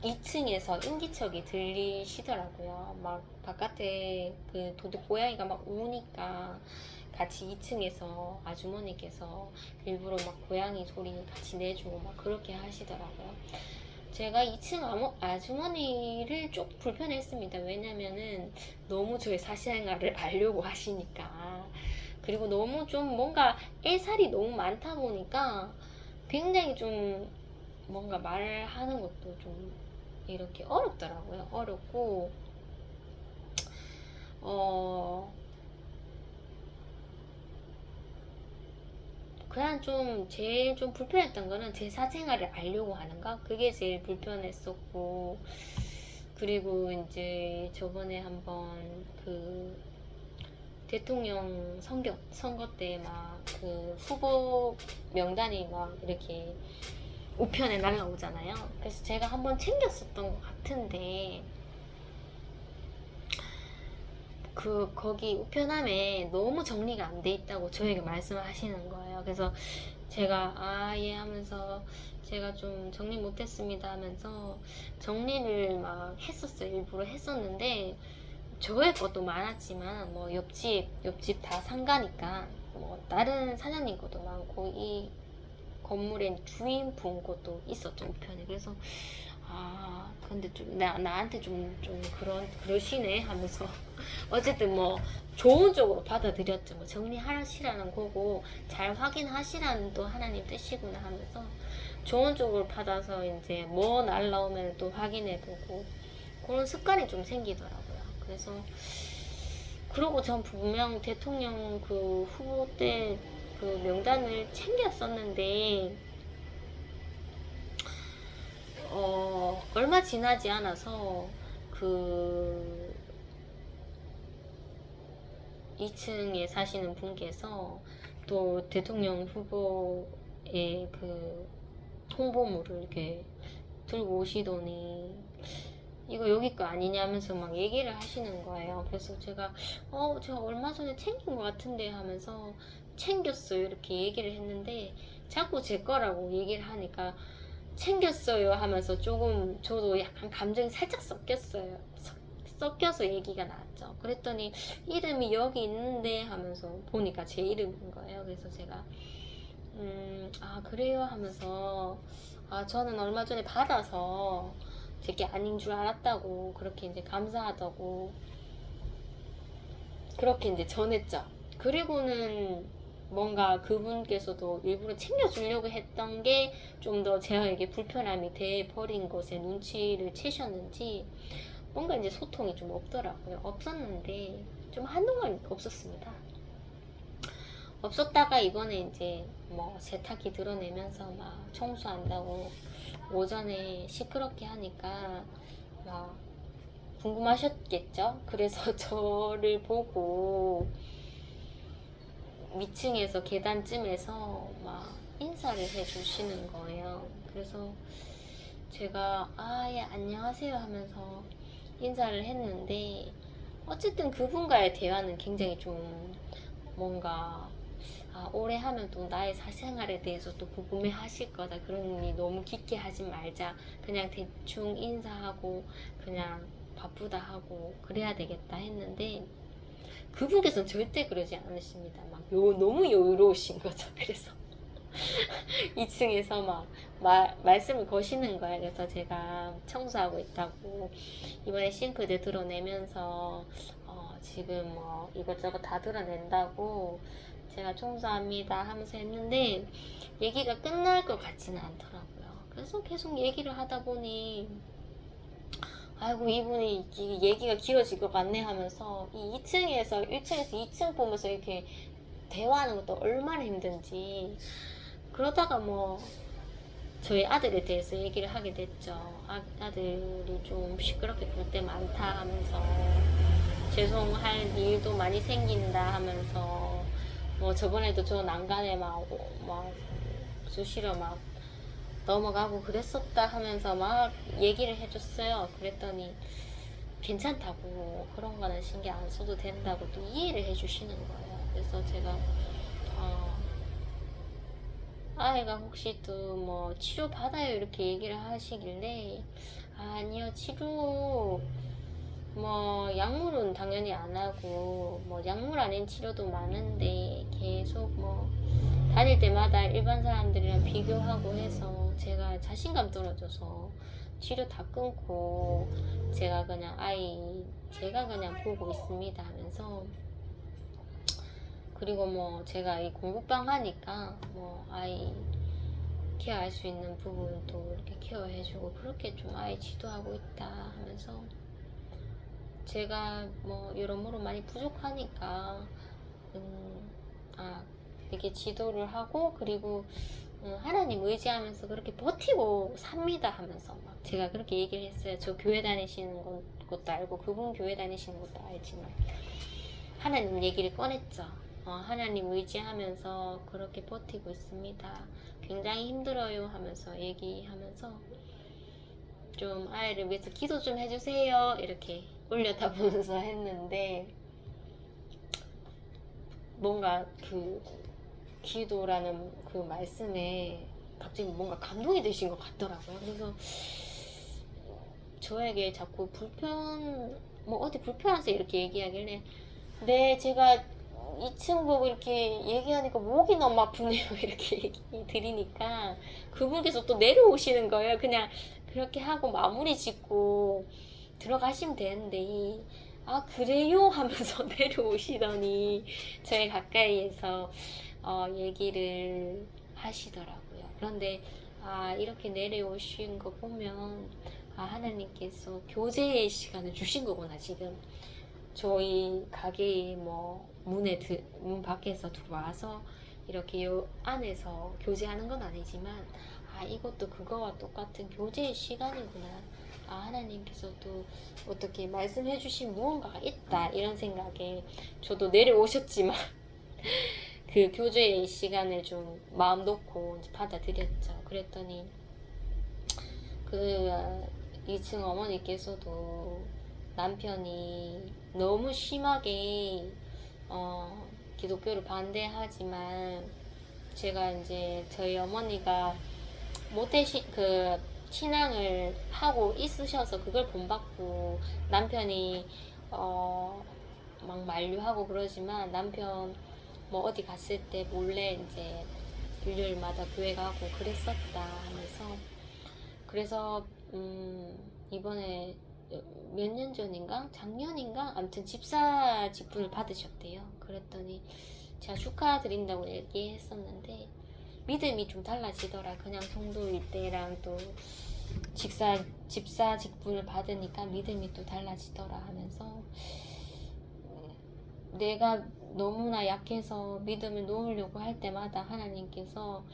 2층에서 인기척이 들리시더라고요. 막 바깥에 그 도둑 고양이가 막 우니까 같이 2층에서 아주머니께서 일부러 막 고양이 소리 같이 내주고 막 그렇게 하시더라고요. 제가 2층 아주머니를 좀 불편했습니다. 왜냐면은 너무 저의 사생활을 알려고 하시니까. 그리고 너무 좀 뭔가 애살이 너무 많다 보니까 굉장히 좀 뭔가 말하는 것도 좀 이렇게 어렵더라고요. 어렵고 그냥 좀 제일 좀 불편했던 거는 제 사생활을 알려고 하는 거, 그게 제일 불편했었고, 그리고 이제 저번에 한번 그 대통령 선거 때 막 그 후보 명단이 막 이렇게 우편에 날라오잖아요. 그래서 제가 한번 챙겼었던 것 같은데, 거기 우편함에 너무 정리가 안 돼 있다고 저에게 말씀을 하시는 거예요. 그래서 제가 예 하면서 제가 좀 정리 못했습니다 하면서 정리를 막 했었어요. 일부러 했었는데, 저의 것도 많았지만 뭐 옆집 다 상가니까 뭐 다른 사장님 것도 많고 이 건물의 주인분 것도 있었죠 우편에. 그래서 근데 좀 나한테 좀 그러시네 하면서 어쨌든 뭐 좋은 쪽으로 받아들였죠. 뭐 정리하시라는 거고 잘 확인하시라는 또 하나님 뜻이구나 하면서 좋은 쪽으로 받아서 이제 뭐 날라오면 또 확인해보고 그런 습관이 좀 생기더라고요. 그래서 그러고 전 분명 대통령 그 후보 때 그 명단을 챙겼었는데 얼마 지나지 않아서 그 2층에 사시는 분께서 또 대통령 후보의 그 홍보물을 이렇게 들고 오시더니 이거 여기 거 아니냐면서 막 얘기를 하시는 거예요. 그래서 제가 제가 얼마 전에 챙긴 것 같은데 하면서 챙겼어요 이렇게 얘기를 했는데 자꾸 제 거라고 얘기를 하니까 챙겼어요 하면서 조금 저도 약간 감정이 살짝 섞였어요. 섞여서 얘기가 나왔죠. 그랬더니 이름이 여기 있는데 하면서 보니까 제 이름인 거예요. 그래서 제가 아 그래요 하면서 저는 얼마 전에 받아서 제게 아닌 줄 알았다고 그렇게 이제 감사하다고 그렇게 이제 전했죠. 그리고는 뭔가 그분께서도 일부러 챙겨주려고 했던 게 좀 더 제가에게 불편함이 돼 버린 것에 눈치를 채셨는지 뭔가 이제 소통이 좀 없더라고요. 없었는데 좀 한동안 없었습니다. 없었다가 이번에 이제 뭐 세탁기 드러내면서 막 청소한다고 오전에 시끄럽게 하니까 막 궁금하셨겠죠? 그래서 저를 보고 위층에서 계단쯤에서 막 인사를 해주시는 거예요. 그래서 제가 예 안녕하세요 하면서 인사를 했는데 어쨌든 그분과의 대화는 굉장히 좀 뭔가 오래 하면 또 나의 사생활에 대해서 또 궁금해 하실 거다. 그러니 너무 깊게 하지 말자. 그냥 대충 인사하고 그냥 바쁘다 하고 그래야 되겠다 했는데 그분께서는 절대 그러지 않으십니다. 막 너무 여유로우신 거죠. 그래서 2층에서 막 말씀을 거시는 거예요. 그래서 제가 청소하고 있다고 이번에 싱크대 드러내면서 지금 뭐 이것저것 다 드러낸다고 제가 청소합니다 하면서 했는데 얘기가 끝날 것 같지는 않더라고요. 그래서 계속 얘기를 하다 보니 아이고 이분이 얘기가 길어질 것 같네 하면서 이 2층에서 1층에서 2층 보면서 이렇게 대화하는 것도 얼마나 힘든지 그러다가 뭐 저희 아들에 대해서 얘기를 하게 됐죠. 아들이 좀 시끄럽게 굴 때 많다 하면서 죄송할 일도 많이 생긴다 하면서 뭐 저번에도 저 난간에 막 수시로 막 넘어가고 그랬었다 하면서 막 얘기를 해줬어요. 그랬더니 괜찮다고 그런 거는 신경 안 써도 된다고 또 이해를 해주시는 거예요. 그래서 제가 아이가 혹시 또 뭐 치료 받아요 이렇게 얘기를 하시길래 아니요 치료 뭐 약물은 당연히 안 하고 뭐 약물 아닌 치료도 많은데 계속 뭐 다닐 때마다 일반 사람들이랑 비교하고 해서 제가 자신감 떨어져서 치료 다 끊고 제가 그냥 제가 그냥 보고 있습니다 하면서 그리고 뭐 제가 이 공부방 하니까 뭐 아이 케어할 수 있는 부분도 이렇게 케어해주고 그렇게 좀 아이 지도하고 있다 하면서 제가 뭐 여러모로 많이 부족하니까 이렇게 지도를 하고 그리고 하나님 의지하면서 그렇게 버티고 삽니다 하면서 막 제가 그렇게 얘기를 했어요. 저 교회 다니시는 것도 알고 그분 교회 다니시는 것도 알지만 하나님 얘기를 꺼냈죠. 하나님 의지하면서 그렇게 버티고 있습니다. 굉장히 힘들어요 하면서 얘기하면서 좀 아이를 위해서 기도 좀 해주세요 이렇게 올려다보면서 했는데 뭔가 그 기도라는 그 말씀에 갑자기 뭔가 감동이 되신 것 같더라고요. 그래서 저에게 자꾸 어디 불편해서 이렇게 얘기하길래 네 제가 2층 보고 이렇게 얘기하니까 목이 너무 아프네요 이렇게 얘기 드리니까 그분께서 또 내려오시는 거예요. 그냥 그렇게 하고 마무리 짓고 들어가시면 되는데 그래요 하면서 내려오시더니 저희 가까이에서 얘기를 하시더라고요. 그런데 이렇게 내려오신 거 보면 하나님께서 교제의 시간을 주신 거구나. 지금 저희 가게의 뭐 문 밖에서 들어와서 이렇게 요 안에서 교제하는 건 아니지만 이것도 그거와 똑같은 교제의 시간이구나. 하나님께서도 어떻게 말씀해 주신 무언가가 있다, 이런 생각에 저도 내려오셨지만 그 교제의 시간을 좀 마음 놓고 받아들였죠. 그랬더니 그 2층 어머니께서도 남편이 너무 심하게 기독교를 반대하지만 제가 이제 저희 어머니가 신앙을 하고 있으셔서 그걸 본받고 남편이 막 만류하고 그러지만 남편 뭐 어디 갔을 때 몰래 이제 일요일마다 교회 가고 그랬었다 하면서, 그래서 이번에 몇 년 전인가 작년인가 아무튼 집사 직분을 받으셨대요. 그랬더니 제가 축하드린다고 얘기했었는데 믿음이 좀 달라지더라. 그냥 성도일 때랑 또 집사 직분을 받으니까 믿음이 또 달라지더라 하면서, 내가 너무나 약해서 믿음을 놓으려고 할 때마다 하나님께서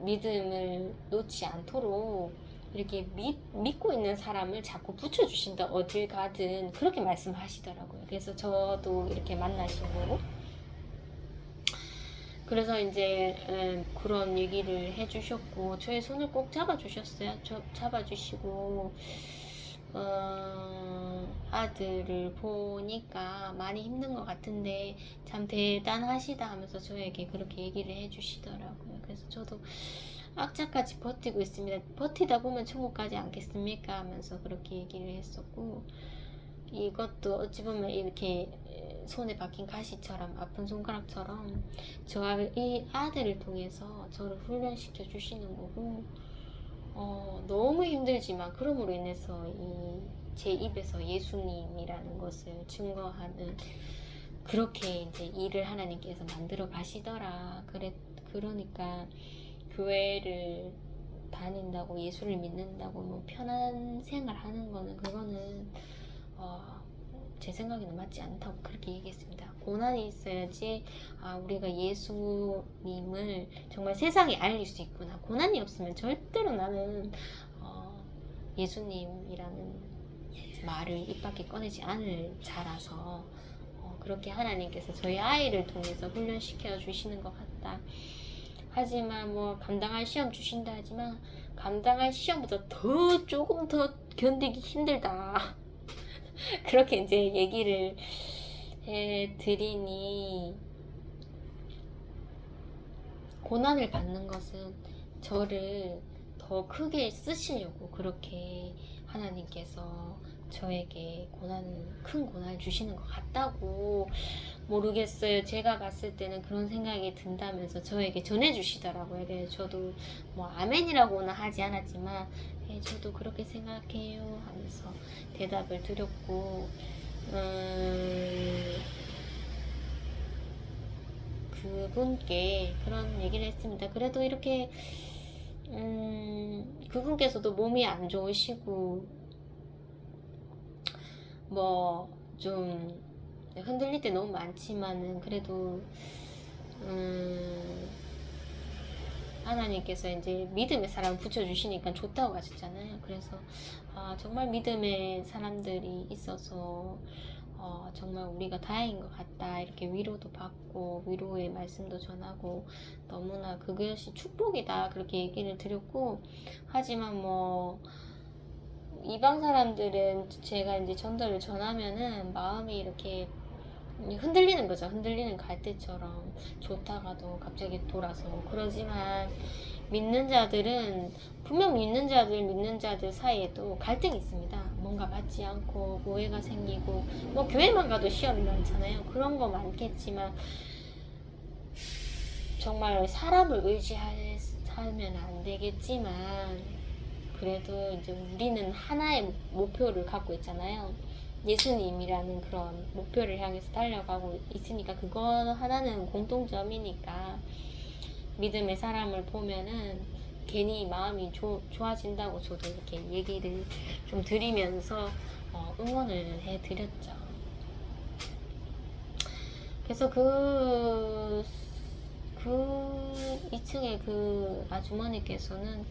믿음을 놓지 않도록 이렇게 믿고 있는 사람을 자꾸 붙여주신다, 어딜 가든. 그렇게 말씀하시더라고요. 그래서 저도 이렇게 만나시고, 그래서 이제 그런 얘기를 해주셨고 저의 손을 꼭 잡아주셨어요. 잡아주시고 아들을 보니까 많이 힘든 것 같은데 참 대단하시다 하면서 저에게 그렇게 얘기를 해주시더라고요. 그래서 저도 악자까지 버티고 있습니다. 버티다 보면 천국 가지 않겠습니까 하면서 그렇게 얘기를 했었고, 이것도 어찌 보면 이렇게 손에 박힌 가시처럼, 아픈 손가락처럼 이 아들을 통해서 저를 훈련시켜 주시는 거고, 너무 힘들지만 그럼으로 인해서 제 입에서 예수님이라는 것을 증거하는, 그렇게 이제 일을 하나님께서 만들어 가시더라. 그러니까 교회를 다닌다고, 예수를 믿는다고 뭐 편한 생활 하는 거는, 그거는 제 생각에는 맞지 않다고 그렇게 얘기했습니다. 고난이 있어야지 우리가 예수님을 정말 세상에 알릴 수 있구나. 고난이 없으면 절대로 나는 예수님이라는 말을 입 밖에 꺼내지 않을 자라서 그렇게 하나님께서 저희 아이를 통해서 훈련시켜 주시는 것 같다. 하지만 뭐 감당할 시험 주신다 하지만 감당할 시험보다 조금 더 견디기 힘들다. 그렇게 이제 얘기를 해드리니, 고난을 받는 것은 저를 더 크게 쓰시려고 그렇게 하나님께서 저에게 큰 고난을 주시는 것 같다고, 모르겠어요. 제가 봤을 때는 그런 생각이 든다면서 저에게 전해주시더라고요. 그래서 저도 뭐 아멘이라고는 하지 않았지만 저도 그렇게 생각해요 하면서 대답을 드렸고, 그분께 그런 얘기를 했습니다. 그래도 이렇게 그분께서도 몸이 안 좋으시고 뭐 좀 흔들릴 때 너무 많지만은 그래도 하나님께서 이제 믿음의 사람을 붙여주시니까 좋다고 하셨잖아요. 그래서 정말 믿음의 사람들이 있어서 정말 우리가 다행인 것 같다, 이렇게 위로도 받고 위로의 말씀도 전하고 너무나 그것이 축복이다, 그렇게 얘기를 드렸고, 하지만 뭐 이방 사람들은 제가 이제 전도를 전하면은 마음이 이렇게 흔들리는 거죠. 흔들리는 갈대처럼 좋다가도 갑자기 돌아서. 그러지만 믿는 자들은 분명 믿는 자들 사이에도 갈등이 있습니다. 뭔가 맞지 않고 오해가 생기고, 뭐 교회만 가도 시험이 많잖아요. 그런 거 많겠지만 정말 사람을 의지하면 안 되겠지만 그래도 이제 우리는 하나의 목표를 갖고 있잖아요. 예수님이라는 그런 목표를 향해서 달려가고 있으니까 그거 하나는 공통점이니까 믿음의 사람을 보면은 괜히 마음이 좋아진다고 저도 이렇게 얘기를 좀 드리면서 응원을 해드렸죠. 그래서 그 그 2층에 그 아주머니께서는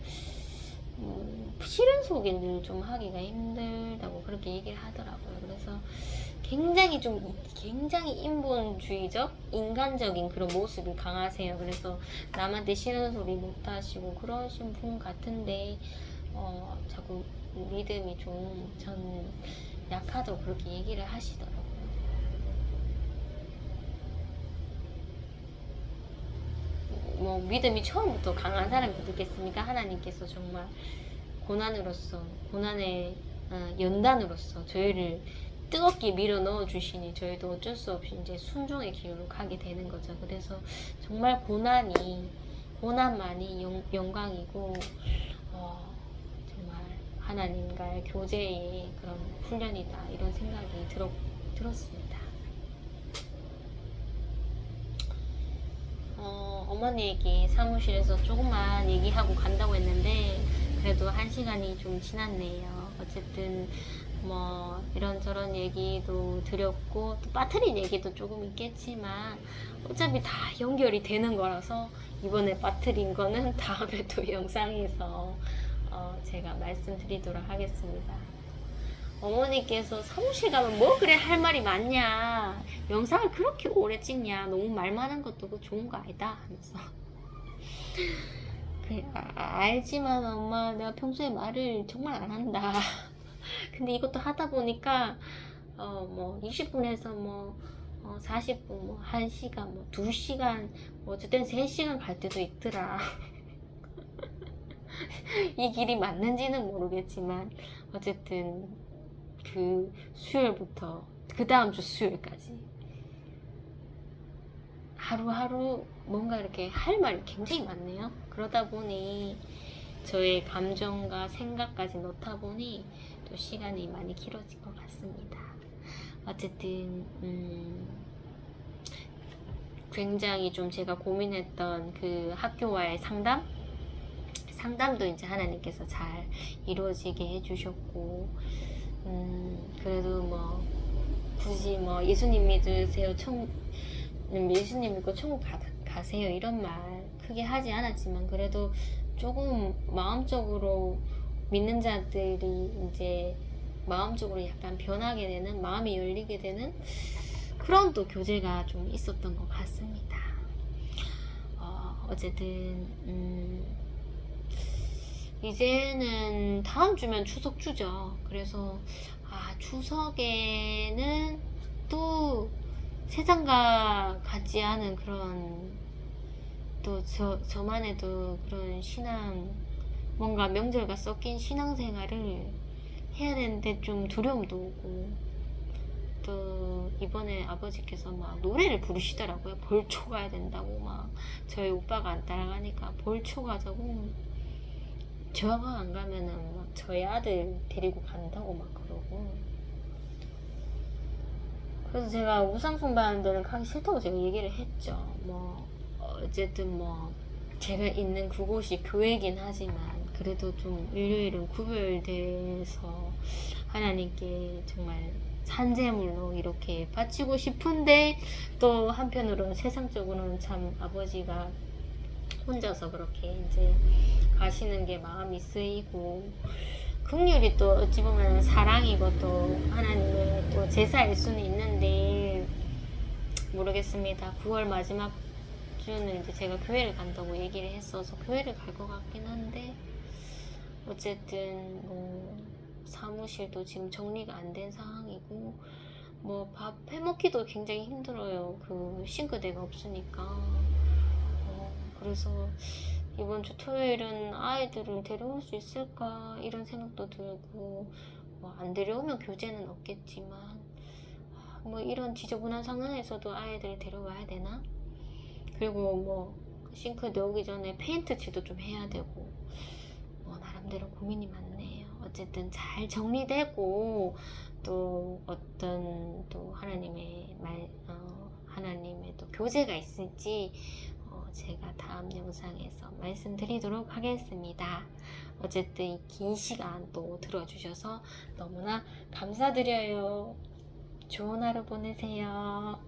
실은 소개를 좀 하기가 힘들다고 그렇게 얘기를 하더라고요. 그래서 굉장히 인본주의적, 인간적인 그런 모습이 강하세요. 그래서 남한테 싫은 소리 못 하시고 그러신 분 같은데 자꾸 믿음이 좀 전 약하다고 그렇게 얘기를 하시더라고요. 뭐 믿음이 처음부터 강한 사람이 어떻겠습니까? 하나님께서 정말 고난의 연단으로서 저희를 뜨겁게 밀어 넣어 주시니 저희도 어쩔 수 없이 이제 순종의 길로 가게 되는 거죠. 그래서 정말 고난만이 영광이고 정말 하나님과의 교제의 그런 훈련이다 이런 생각이 들었습니다. 어머니에게 사무실에서 조금만 얘기하고 간다고 했는데 그래도 1시간이 좀 지났네요. 어쨌든 뭐 이런저런 얘기도 드렸고 또 빠트린 얘기도 조금 있겠지만 어차피 다 연결이 되는 거라서 이번에 빠트린 거는 다음에 또 영상에서 제가 말씀드리도록 하겠습니다. 어머니께서 사무실 가면 뭐 그래 할 말이 많냐, 영상을 그렇게 오래 찍냐, 너무 말 많은 것도 그 좋은 거 아니다 하면서 그래, 알지만 엄마 내가 평소에 말을 정말 안 한다. 근데 이것도 하다 보니까 뭐 20분에서 뭐 40분, 뭐 1시간, 뭐 2시간, 뭐 어쨌든 3시간 갈 때도 있더라. 이 길이 맞는지는 모르겠지만 어쨌든 그 수요일부터 그 다음 주 수요일까지 하루하루 뭔가 이렇게 할 말이 굉장히 많네요. 그러다 보니 저의 감정과 생각까지 넣다 보니 또 시간이 많이 길어질 것 같습니다. 어쨌든 굉장히 좀 제가 고민했던 그 학교와의 상담도 이제 하나님께서 잘 이루어지게 해주셨고 그래도 뭐 굳이 뭐 예수님 믿으세요, 예수님 믿고 천국 가세요 이런 말 크게 하지 않았지만 그래도 조금 마음적으로 믿는 자들이 이제 마음적으로 약간 변하게 되는, 마음이 열리게 되는 그런 또 교제가 좀 있었던 것 같습니다. 어쨌든 이제는 다음 주면 추석 주죠. 그래서 추석에는 또 세상과 같지 않은 그런 또 저만의 또 그런 뭔가 명절과 섞인 신앙생활을 해야 되는데 좀 두려움도 오고 또 이번에 아버지께서 막 노래를 부르시더라고요. 벌초 가야 된다고 막 저희 오빠가 안 따라가니까 벌초 가자고 저가 안 가면은 막 저희 아들 데리고 간다고 막 그러고 그래서 제가 우상숭배하는 데는 가기 싫다고 제가 얘기를 했죠. 뭐 어쨌든 뭐 제가 있는 그곳이 교회긴 하지만 그래도 좀 일요일은 구별돼서 하나님께 정말 산재물로 이렇게 바치고 싶은데 또 한편으로는 세상적으로는 참 아버지가 혼자서 그렇게 이제 가시는 게 마음이 쓰이고 긍휼이 또 어찌 보면 사랑이고 또 하나님의 또 제사일 수는 있는데 모르겠습니다. 9월 마지막 주는 이제 제가 교회를 간다고 얘기를 했어서 교회를 갈 것 같긴 한데 어쨌든 뭐 사무실도 지금 정리가 안 된 상황이고 뭐 밥 해먹기도 굉장히 힘들어요. 그 싱크대가 없으니까. 그래서 이번 주 토요일은 아이들을 데려올 수 있을까 이런 생각도 들고 뭐 안 데려오면 교재는 없겠지만 뭐 이런 지저분한 상황에서도 아이들을 데려와야 되나? 그리고 뭐 싱크대 오기 전에 페인트 칠도 좀 해야 되고 뭐 나름대로 고민이 많네요. 어쨌든 잘 정리되고 또 어떤 또 하나님의 하나님의 또 교제가 있을지 제가 다음 영상에서 말씀드리도록 하겠습니다. 어쨌든 이 긴 시간 또 들어주셔서 너무나 감사드려요. 좋은 하루 보내세요.